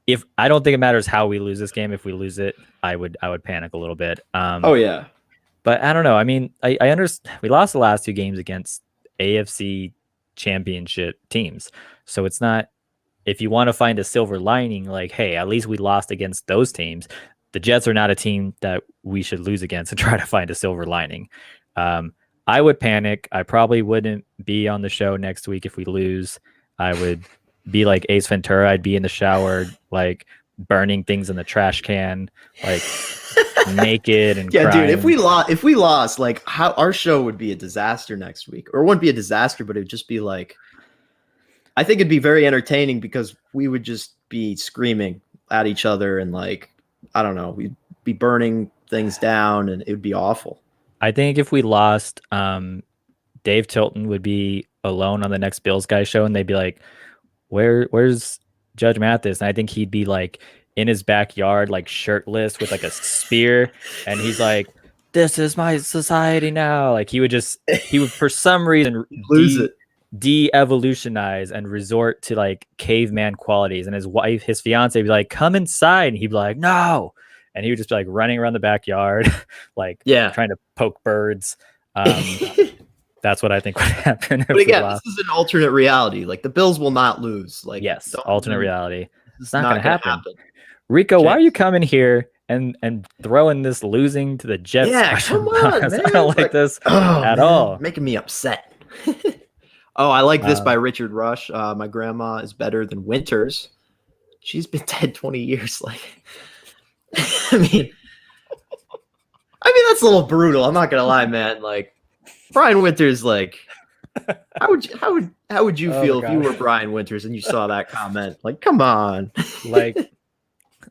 If I don't think it matters how we lose this game, if we lose it, I would panic a little bit. Oh yeah. But I don't know. I mean, I understand we lost the last 2 games against AFC championship teams. So it's not, if you want to find a silver lining, like, hey, at least we lost against those teams. The Jets are not a team that we should lose against and try to find a silver lining. I would panic. I probably wouldn't be on the show next week if we lose. I would be like Ace Ventura. I'd be in the shower, like burning things in the trash can, like naked and yeah, crying. Dude. If we lost, like, how our show would be a disaster next week, or it wouldn't be a disaster, but it'd just be like, I think it'd be very entertaining because we would just be screaming at each other and like, I don't know, we'd be burning things down and it would be awful. I think if we lost, Dave Tilton would be alone on the next Bills guy show, and they'd be like, "Where's Judge Mathis?" And I think he'd be like in his backyard, like shirtless with like a spear, and he's like, "This is my society now." Like he would for some reason lose it, de-evolutionize and resort to like caveman qualities, and his fiance would be like, "Come inside," and he'd be like, "No." And he would just be like running around the backyard, like trying to poke birds. That's what I think would happen. But again, this is an alternate reality. Like the Bills will not lose. Like yes, alternate reality. It's not going to happen. Rico, Jets. Why are you coming here and throwing this losing to the Jets? Yeah, come on, man. I don't like this at all. Making me upset. Oh, I like this by Richard Rush. My grandma is better than Winters. She's been dead 20 years. Like. I mean, that's a little brutal. I'm not gonna lie, man. Like Brian Winters, like, how would you feel if you were Brian Winters and you saw that comment? Like, come on.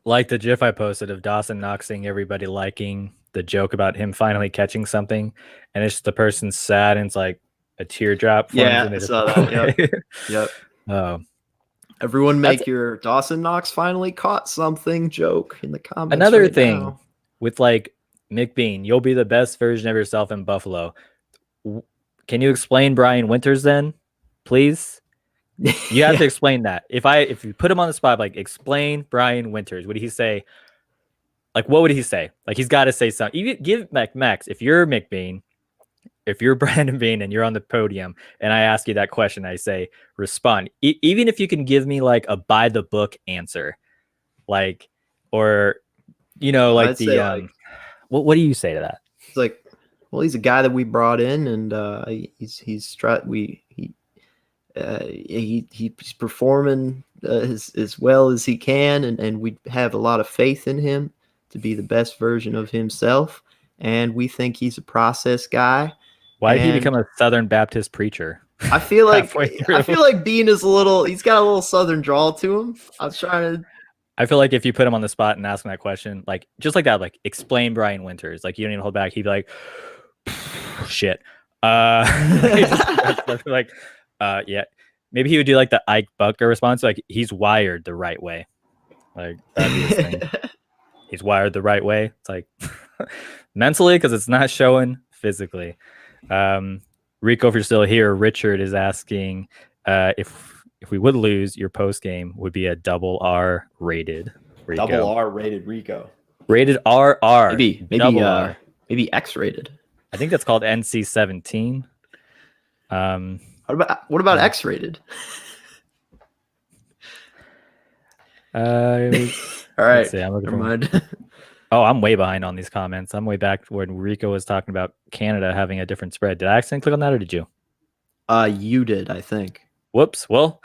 like the GIF I posted of Dawson Knox seeing everybody liking the joke about him finally catching something, and it's just the person sad and it's like a teardrop. Yeah, I saw that. Yep. Oh. Everyone make your Dawson Knox finally caught something joke in the comments. Another thing with like Mick Bean, you'll be the best version of yourself in Buffalo. Can you explain Brian Winters then, please? You have to explain that. If you put him on the spot, like explain Brian Winters, would he say? Like what would he say? Like he's got to say something. You give Max. If you're Mick Bean, if you're Brandon Bean and you're on the podium and I ask you that question, I say, respond. Even if you can give me like a by the book answer, like, or, you know, like what do you say to that? It's like, well, he's a guy that we brought in and he's performing as well as he can. And we have a lot of faith in him to be the best version of himself. And we think he's a process guy. Why did he become a Southern Baptist preacher? I feel like Bean is he's got a little Southern drawl to him. I feel like if you put him on the spot and ask him that question, like just like that, like explain Brian Winters, like you don't even hold back. He'd be like, shit. Yeah. Maybe he would do like the Ike Bucker response, like he's wired the right way. Like that'd be his thing. He's wired the right way. It's like mentally, because it's not showing physically. Rico, if you're still here, Richard is asking if we would lose, your post game would be a double R rated Rico. Double R rated Rico. Rated RR. Maybe X rated. I think that's called NC-17. What about X rated? All right. See, Never mind. Oh, I'm way behind on these comments. I'm way back when Rico was talking about Canada having a different spread. Did I accidentally click on that or did you? You did, I think. Whoops. Well,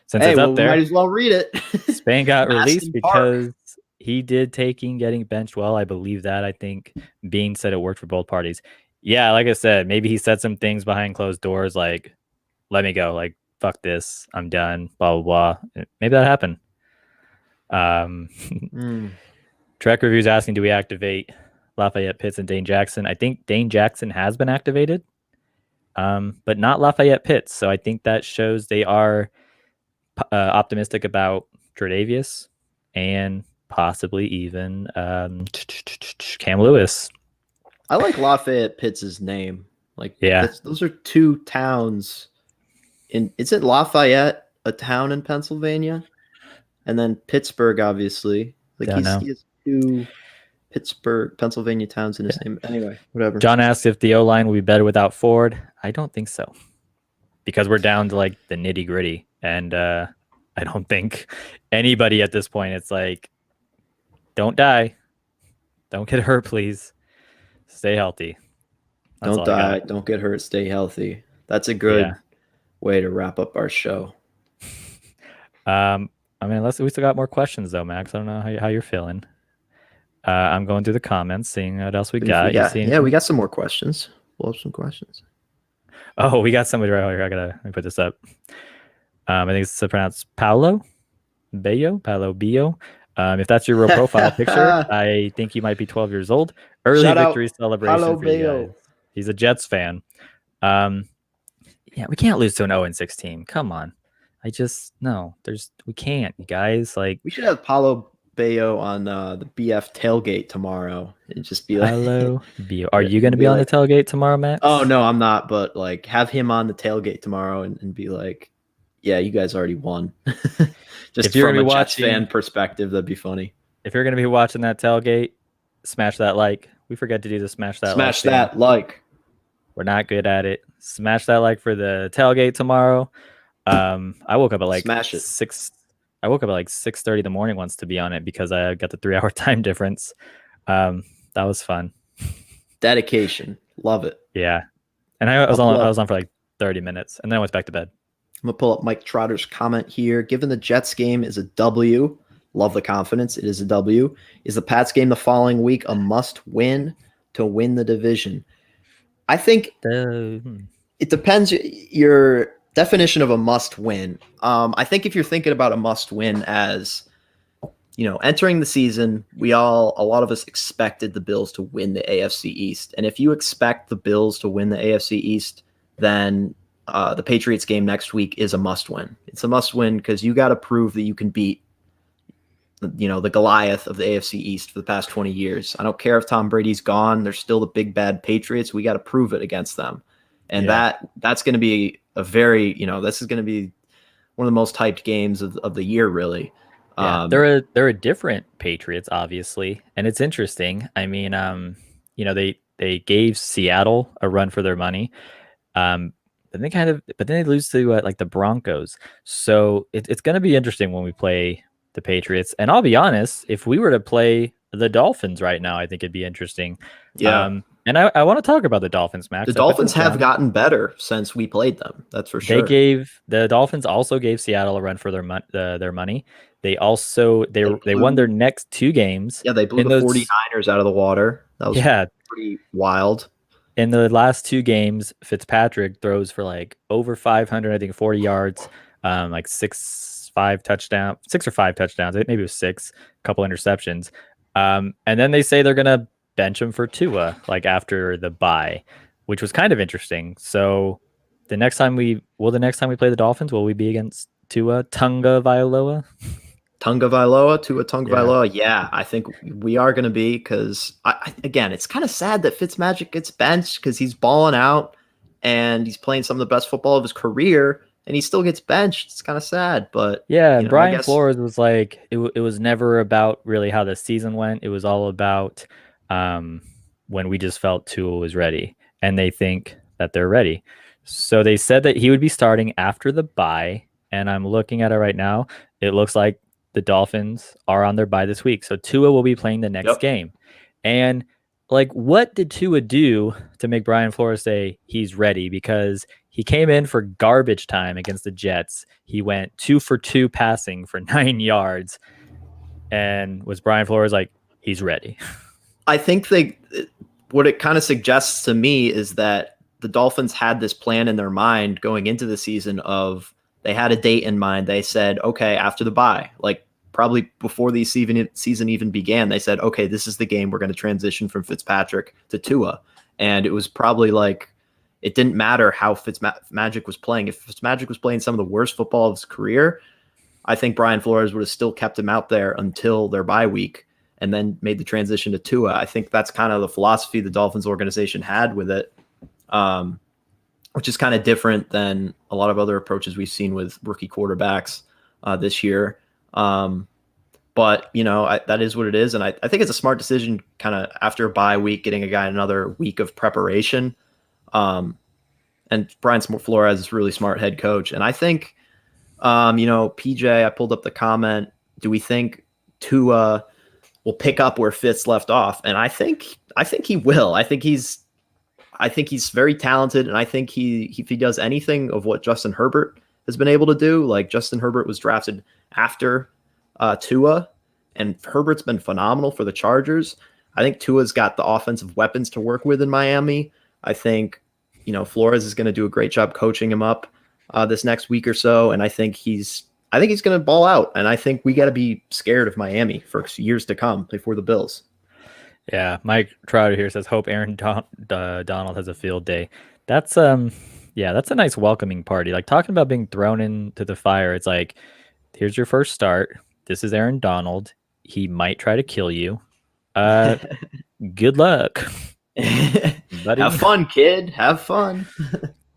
since it's up there, might as well read it. Spain got released because he did getting benched well. I believe that. I think Bean said it worked for both parties. Yeah, like I said, maybe he said some things behind closed doors like, let me go. Like, fuck this. I'm done. Blah, blah, blah. Maybe that happened. Trek Reviews asking, do we activate Lafayette Pitts and Dane Jackson? I think Dane Jackson has been activated, but not Lafayette Pitts. So I think that shows they are optimistic about Tre'Davious and possibly even Cam Lewis. I like Lafayette Pitts' name. Like, yeah, those are two towns. Isn't Lafayette a town in Pennsylvania? And then Pittsburgh, obviously. Like, he has two Pittsburgh, Pennsylvania towns in his name. Anyway, whatever. John asked if the O-line will be better without Ford. I don't think so. Because we're down to like the nitty gritty. And I don't think anybody at this point, it's like, don't die. Don't get hurt, please. Stay healthy. Don't die. Don't get hurt. Stay healthy. That's a good way to wrap up our show. I mean, unless we still got more questions though, Max. I don't know how you're feeling. I'm going through the comments, seeing what else we got. We got some more questions. We'll have some questions. Oh, we got somebody right here. Let me put this up. I think it's pronounced Paolo Bio. If that's your real profile picture, I think you might be 12 years old. Early victory celebration for you guys. He's a Jets fan. We can't lose to an 0-6 team. Come on. We can't, you guys. Like, we should have Paulo Bayo on the BF tailgate tomorrow and just be like, Hello, Bio. Are you going to be on the tailgate tomorrow, Max? Oh, no, I'm not. But like, have him on the tailgate tomorrow and be like, yeah, you guys already won. Just if you're from a Jets fan perspective, that'd be funny. If you're going to be watching that tailgate, smash that like. We forget to do the smash that like. We're not good at it. Smash that like for the tailgate tomorrow. I woke up at like 6. I woke up at like 6:30 in the morning once to be on it because I got the 3-hour time difference. That was fun. Dedication, love it. Yeah, and I was on for like 30 minutes, and then I went back to bed. I'm gonna pull up Mike Trotter's comment here. Given the Jets game is a W, love the confidence. It is a W. Is the Pats game the following week a must-win to win the division? I think it depends your definition of a must-win. I think if you're thinking about a must-win as, entering the season, a lot of us expected the Bills to win the AFC East. And if you expect the Bills to win the AFC East, then the Patriots game next week is a must-win. It's a must-win because you got to prove that you can beat, the Goliath of the AFC East for the past 20 years. I don't care if Tom Brady's gone. They're still the big, bad Patriots. We got to prove it against them. And that's going to be a very, this is going to be one of the most hyped games of the year, really. Yeah, they're a different Patriots, obviously. And it's interesting. I mean, they gave Seattle a run for their money. But then they lose to like the Broncos. So it's going to be interesting when we play the Patriots. And I'll be honest, if we were to play the Dolphins right now, I think it'd be interesting. Yeah. And I want to talk about the Dolphins, Max. The Dolphins have gotten better since we played them. That's for sure. The Dolphins also gave Seattle a run for their money. They won their next 2 games. Yeah, they blew the 49ers out of the water. That was pretty wild. In the last 2 games, Fitzpatrick throws for like over 500, I think 40 yards, like 6 or 5 touchdowns. Maybe it was 6, a couple interceptions. And then they say they're going to bench him for Tua, like after the bye, which was kind of interesting. So the next time we play the Dolphins, will we be against Tua Tagovailoa? Yeah, I think we are going to be because, again, it's kind of sad that Fitzmagic gets benched because he's balling out and he's playing some of the best football of his career and he still gets benched. It's kind of sad, but Brian Flores was like, it was never about really how the season went. It was all about when we just felt Tua was ready, and they think that they're ready. So they said that he would be starting after the bye, and I'm looking at it right now. It looks like the Dolphins are on their bye this week. So Tua will be playing the next game. And like, what did Tua do to make Brian Flores say he's ready? Because he came in for garbage time against the Jets. He went 2 for 2 passing for 9 yards. And was Brian Flores like, he's ready? I think what it kind of suggests to me is that the Dolphins had this plan in their mind going into the season of, they had a date in mind. They said, okay, after the bye, like probably before the season even began, they said, okay, this is the game we're going to transition from Fitzpatrick to Tua. And it was probably like, it didn't matter how Fitzmagic was playing. If Fitzmagic was playing some of the worst football of his career, I think Brian Flores would have still kept him out there until their bye week and then made the transition to Tua. I think that's kind of the philosophy the Dolphins organization had with it, which is kind of different than a lot of other approaches we've seen with rookie quarterbacks this year. But, that is what it is. And I think it's a smart decision kind of after a bye week, getting a guy another week of preparation. And Brian Flores is a really smart head coach. And I think, PJ, I pulled up the comment. Do we think Tua will pick up where Fitz left off? And I think he will. I think he's very talented. And I think if he does anything of what Justin Herbert has been able to do, like Justin Herbert was drafted after Tua, and Herbert's been phenomenal for the Chargers. I think Tua's got the offensive weapons to work with in Miami. I think, Flores is going to do a great job coaching him up this next week or so, and I think he's going to ball out. And I think we got to be scared of Miami for years to come before the Bills. Yeah, Mike Trotter here says, "Hope Aaron Donald has a field day." That's that's a nice welcoming party. Like talking about being thrown into the fire. It's like, here's your first start. This is Aaron Donald. He might try to kill you. Good luck. Buddy. Have fun, kid. Have fun.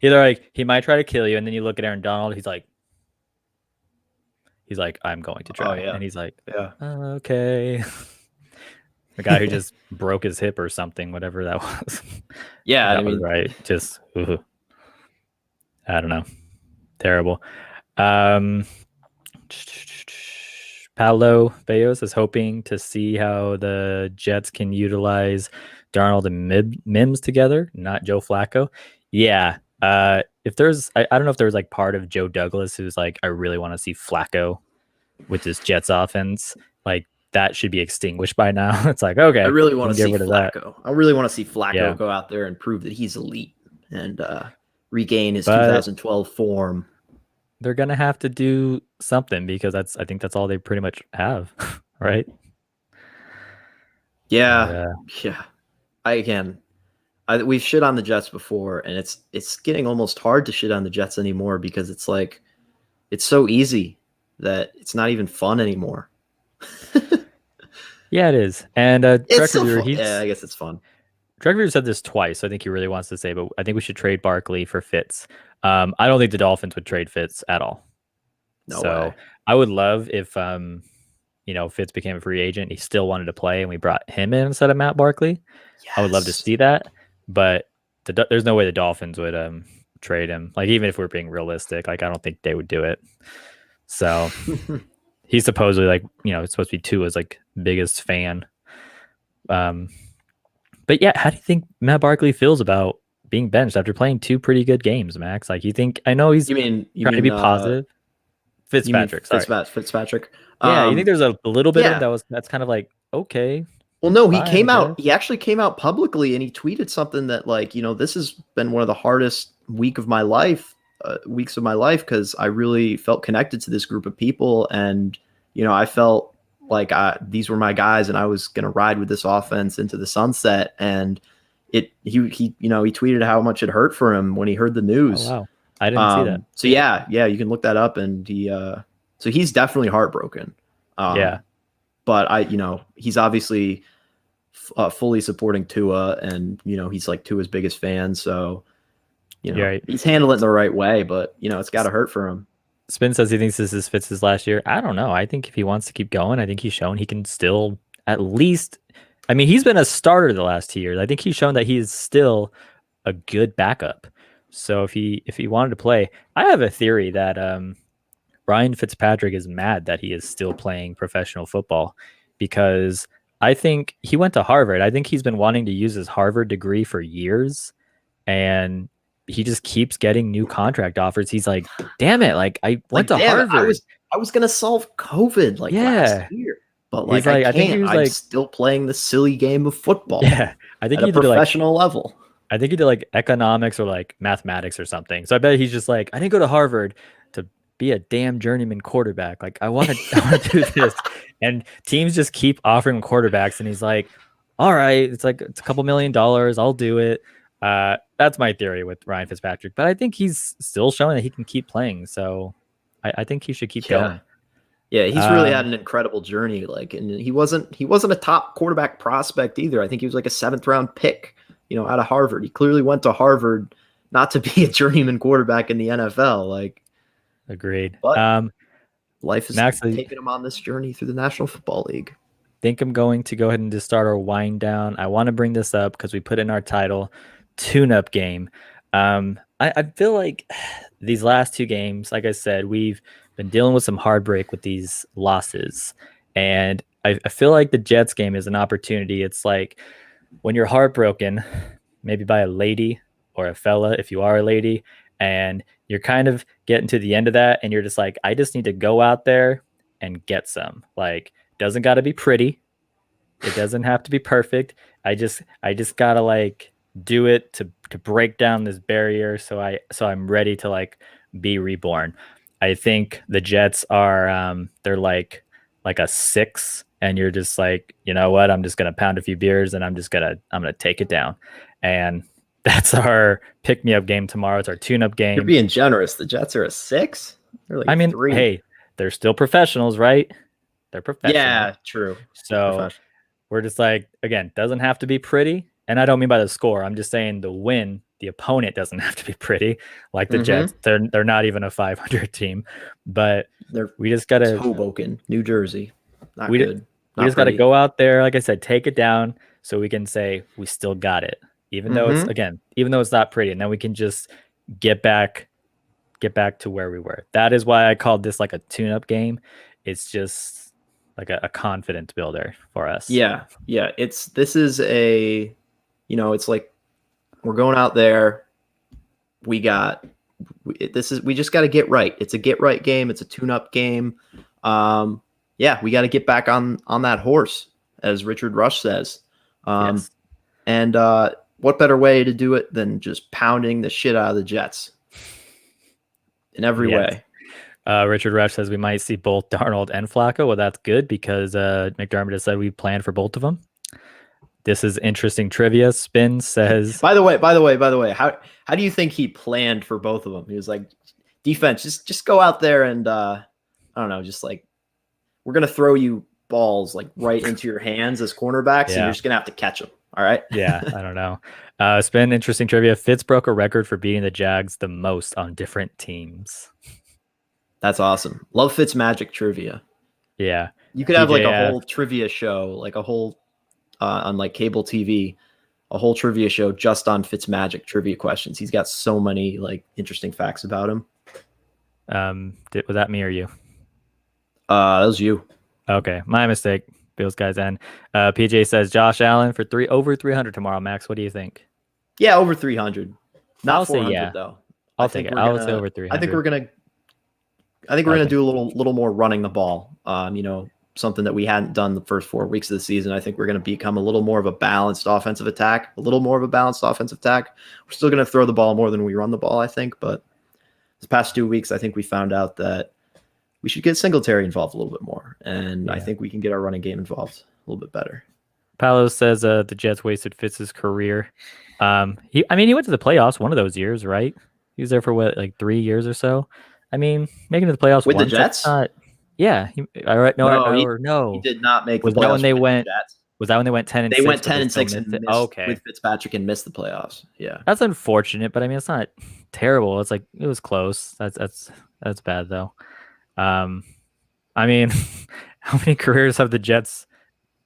Either like he might try to kill you, and then you look at Aaron Donald. He's like, I'm going to try. Oh, yeah. And he's like, yeah, okay. The guy who just broke his hip or something, whatever that was. Yeah, that was right. Just, I don't know. Terrible. Paolo Bayos is hoping to see how the Jets can utilize Darnold and Mims together, not Joe Flacco. Yeah. If there's, I don't know if there's like part of Joe Douglas who's like, I really want to see Flacco with this Jets offense. Like that should be extinguished by now. It's like, okay, I really want to see Flacco. I really want to see Flacco go out there and prove that he's elite and regain his 2012 form. They're gonna have to do something because I think that's all they pretty much have, right? Yeah. We've shit on the Jets before, and it's getting almost hard to shit on the Jets anymore because it's like it's so easy that it's not even fun anymore. Yeah, it is. And it's so fun. Yeah, I guess it's fun. Trevor said this twice, so I think he really wants to say, but I think we should trade Barkley for Fitz. I don't think the Dolphins would trade Fitz at all. No way. I would love if Fitz became a free agent, he still wanted to play, and we brought him in instead of Matt Barkley. Yes. I would love to see that, but there's no way the Dolphins would trade him. Like even if we're being realistic, like I don't think they would do it. So he's supposedly like it's supposed to be Tua's like biggest fan. But yeah, how do you think Matt Barkley feels about being benched after playing 2 pretty good games, Max? Like, you think? I know he's trying to be positive. Fitzpatrick, Fitzpatrick. Yeah, you think there's a little bit of that's kind of like okay. Well, no, he came out. He actually came out publicly and he tweeted something that like this has been one of the hardest weeks of my life because I really felt connected to this group of people and I felt like these were my guys and I was going to ride with this offense into the sunset. And he tweeted how much it hurt for him when he heard the news. Oh, wow. I didn't see that. So yeah, you can look that up and so he's definitely heartbroken. But he's obviously fully supporting Tua and, he's like Tua's biggest fan. So, he's handling it the right way, but it's got to hurt for him. Spin says he thinks this is Fitz's last year. I don't know. I think if he wants to keep going, I think he's shown he can still at least. I mean, he's been a starter the last 2 years. I think he's shown that he is still a good backup. So if he wanted to play, I have a theory that Ryan Fitzpatrick is mad that he is still playing professional football because I think he went to Harvard. I think he's been wanting to use his Harvard degree for years, and he just keeps getting new contract offers. He's like, damn it. Like I went to Harvard. I was going to solve COVID last year, but like, I can't, I'm still playing the silly game of football. Yeah. I think at a professional level. I think he did like economics or like mathematics or something. So I bet he's just like, I didn't go to Harvard to be a damn journeyman quarterback. Like I want to do this. And teams just keep offering quarterbacks. And he's like, all right, it's a couple $1 million. I'll do it. That's my theory with Ryan Fitzpatrick, but I think he's still showing that he can keep playing. So I think he should keep going. Yeah, he's really had an incredible journey. Like, and he wasn't a top quarterback prospect either. I think he was like a 7th-round pick, out of Harvard. He clearly went to Harvard not to be a journeyman quarterback in the NFL. Like, agreed. But life is Max, taking him on this journey through the National Football League. Think I'm going to go ahead and just start our wind down. I want to bring this up because we put in our title, tune-up game. I feel like these last 2 games, like I said, we've been dealing with some heartbreak with these losses. And I feel like the Jets game is an opportunity. It's like when you're heartbroken, maybe by a lady or a fella, if you are a lady, and you're kind of getting to the end of that, and you're just like, I just need to go out there and get some. Like, doesn't got to be pretty. It doesn't have to be perfect. I just gotta like do it to break down this barrier. So I'm ready to like be reborn. I think the Jets are they're like a 6, and you're just like, you know what? I'm just gonna pound a few beers and I'm gonna take it down. And that's our pick me up game tomorrow. It's our tune up game. You're being generous. The Jets are a 6. They're like 3. Hey, they're still professionals, right? They're professional. Yeah, true. So we're just like, again, doesn't have to be pretty. And I don't mean by the score. I'm just saying the win, the opponent doesn't have to be pretty. Like the Jets, they're not even a 500 team. But we just got to... Hoboken, New Jersey. We just got to go out there, like I said, take it down so we can say we still got it. Even though it's not pretty. And then we can just get back to where we were. That is why I called this like a tune-up game. It's just like a confidence builder for us. Yeah. This is a, it's like we're going out there. We just got to get right. It's a get right game. It's a tune-up game. We got to get back on that horse, as Richard Rush says. Yes. And what better way to do it than just pounding the shit out of the Jets in every way? Richard Rush says we might see both Darnold and Flacco. Well, that's good because McDermott has said we planned for both of them. This is interesting trivia. Spin says. By the way, how do you think he planned for both of them? He was like, defense, just go out there and I don't know, just like we're gonna throw you balls like right into your hands as cornerbacks, and you're just gonna have to catch them. All right. Yeah, I don't know. Spin interesting trivia. Fitz broke a record for beating the Jags the most on different teams. That's awesome. Love Fitz Magic trivia. Yeah. You could have like a whole trivia show, like a whole on like cable TV, a whole trivia show just on Fitz Magic trivia questions. He's got so many like interesting facts about him. Was that me or you? That was you. Okay, my mistake. Bills guys end. PJ says Josh Allen for over 300 tomorrow. Max, what do you think? Yeah, over 300. Not I'll 400 say yeah. Though. I'll take it. I'll say over 300. I think we're gonna do a little more running the ball. Something that we hadn't done the first 4 weeks of the season. I think we're going to become a little more of a balanced offensive attack. We're still going to throw the ball more than we run the ball, I think. But this past 2 weeks, I think we found out that we should get Singletary involved a little bit more, and I think we can get our running game involved a little bit better. Paolo says the Jets wasted Fitz's career. He went to the playoffs one of those years, right? He was there for what, like 3 years or so. I mean, making the playoffs with the Jets. Yeah. He did not make the playoffs. Was that when they went? Was that when they went 10-6? They went 10-6 and missed with Fitzpatrick and missed the playoffs. Yeah, that's unfortunate, but I mean, it's not terrible. It's like it was close. That's bad though. I mean, how many careers have the Jets?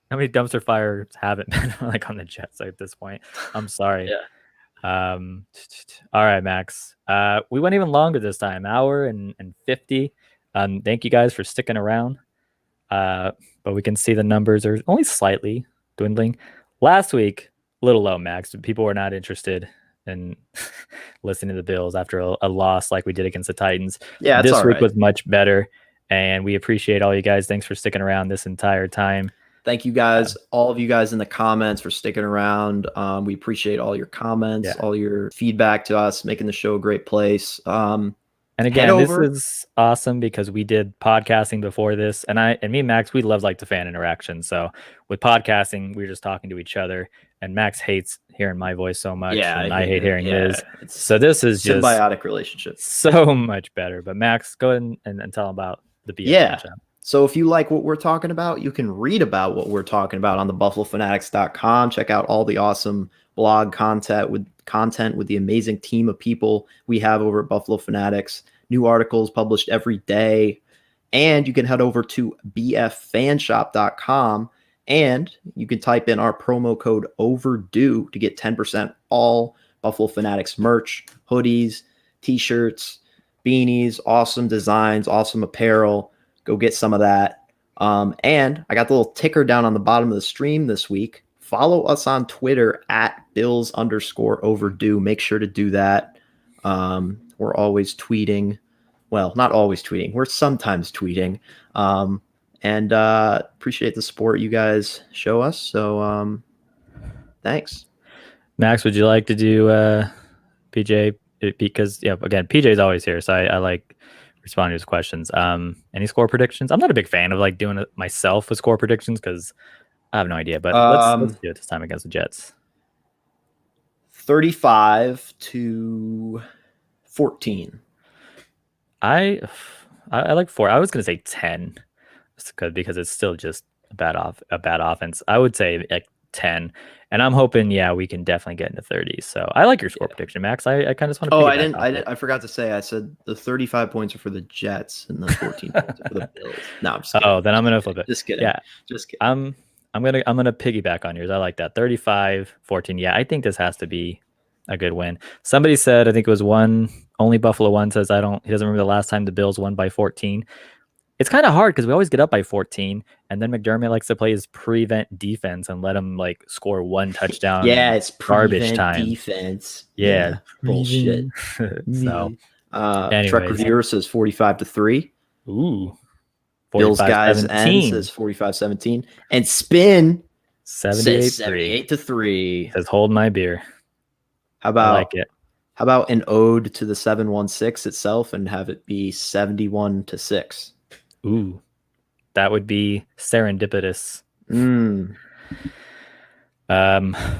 How many dumpster fires haven't been like on the Jets at this point? I'm sorry. Yeah. All right, Max. We went even longer this time, hour and 50. Thank you guys for sticking around. But we can see the numbers are only slightly dwindling. Last week, a little low, Max. People were not interested in listening to the Bills after a loss like we did against the Titans. Yeah, this week was much better, and we appreciate all you guys. Thanks for sticking around this entire time. Thank you guys, all of you guys in the comments for sticking around. We appreciate all your comments, all your feedback to us, making the show a great place. And again, this is awesome because we did podcasting before this, and me and Max, we love like the fan interaction. So with podcasting, we're just talking to each other, and Max hates hearing my voice so much, and I hate hearing his. So this is just symbiotic relationship, so much better. But Max, go ahead and tell them about the BS. So if you like what we're talking about, you can read about what we're talking about on the buffalofanatics.com. Check out all the awesome blog content with the amazing team of people we have over at Buffalo Fanatics. New articles published every day. And you can head over to bffanshop.com and you can type in our promo code Overdue to get 10% all Buffalo Fanatics merch, hoodies, t-shirts, beanies, awesome designs, awesome apparel. Go get some of that. And I got the little ticker down on the bottom of the stream this week. Follow us on Twitter at Bills_overdue. Make sure to do that. We're always tweeting. Well, not always tweeting. We're sometimes tweeting. And appreciate the support you guys show us. So thanks. Max, would you like to do PJ? Because, again, PJ's always here. So I like responding to his questions. Any score predictions? I'm not a big fan of like doing it myself with score predictions because I have no idea. But let's do it this time against the Jets. 35-14. I like 4. I was going to say 10 because it's still just a bad offense. I would say like 10, and I'm hoping we can definitely get into 30s. So I like your score prediction, Max. I kind of just want to. I forgot to say. I said the 35 points are for the Jets and the 14 points are for the Bills. No, I'm just kidding. Oh, then I'm gonna flip it. Just kidding. Yeah, just kidding. I'm gonna piggyback on yours. I like that 35-14. Yeah, I think this has to be a good win. Somebody said, I think it was only Buffalo One says he doesn't remember the last time the Bills won by 14. It's kind of hard because we always get up by 14, and then McDermott likes to play his prevent defense and let him like score one touchdown. Yeah, it's garbage time defense. Yeah. Bullshit. So, Truck Reviewer says 45-3. Ooh, Bills guys N says 45-17, and Spin 78-3. Says hold my beer. How about I like it? How about an ode to the 716 itself and have it be 71-6? Ooh, that would be serendipitous.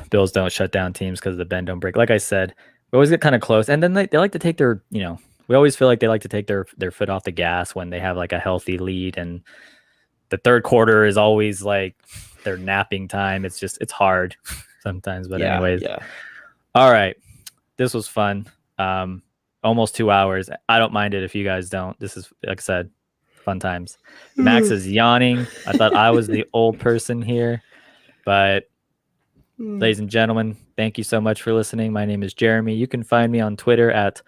Bills don't shut down teams because the bend don't break. Like I said, we always get kind of close, and then they like to take their, we always feel like they like to take their foot off the gas when they have like a healthy lead, and the third quarter is always like their napping time. It's hard sometimes, but anyways. Yeah. All right, this was fun. Almost 2 hours. I don't mind it if you guys don't. This is, like I said, fun times. Max is yawning. I thought I was the old person here, but ladies and gentlemen, thank you so much for listening. My name is Jeremy. You can find me on Twitter at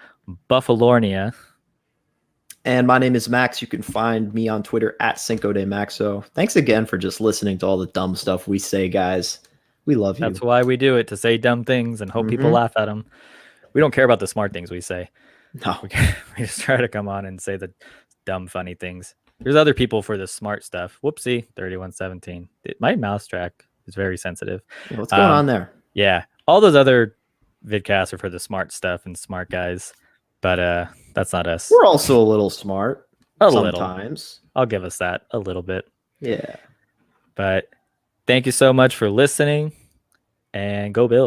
Buffalornia. And my name is Max. You can find me on Twitter at Cinco de Maxo. Thanks again for just listening to all the dumb stuff we say, guys. We love you. That's why we do it, to say dumb things and hope people laugh at them. We don't care about the smart things we say. No. We just try to come on and say the dumb, funny things. There's other people for the smart stuff. Whoopsie, 31-17. My mouse track is very sensitive. Yeah, what's going on there? Yeah. All those other vidcasts are for the smart stuff and smart guys. But that's not us. We're also a little smart. Sometimes. I'll give us that a little bit. Yeah. But thank you so much for listening, and go Bills.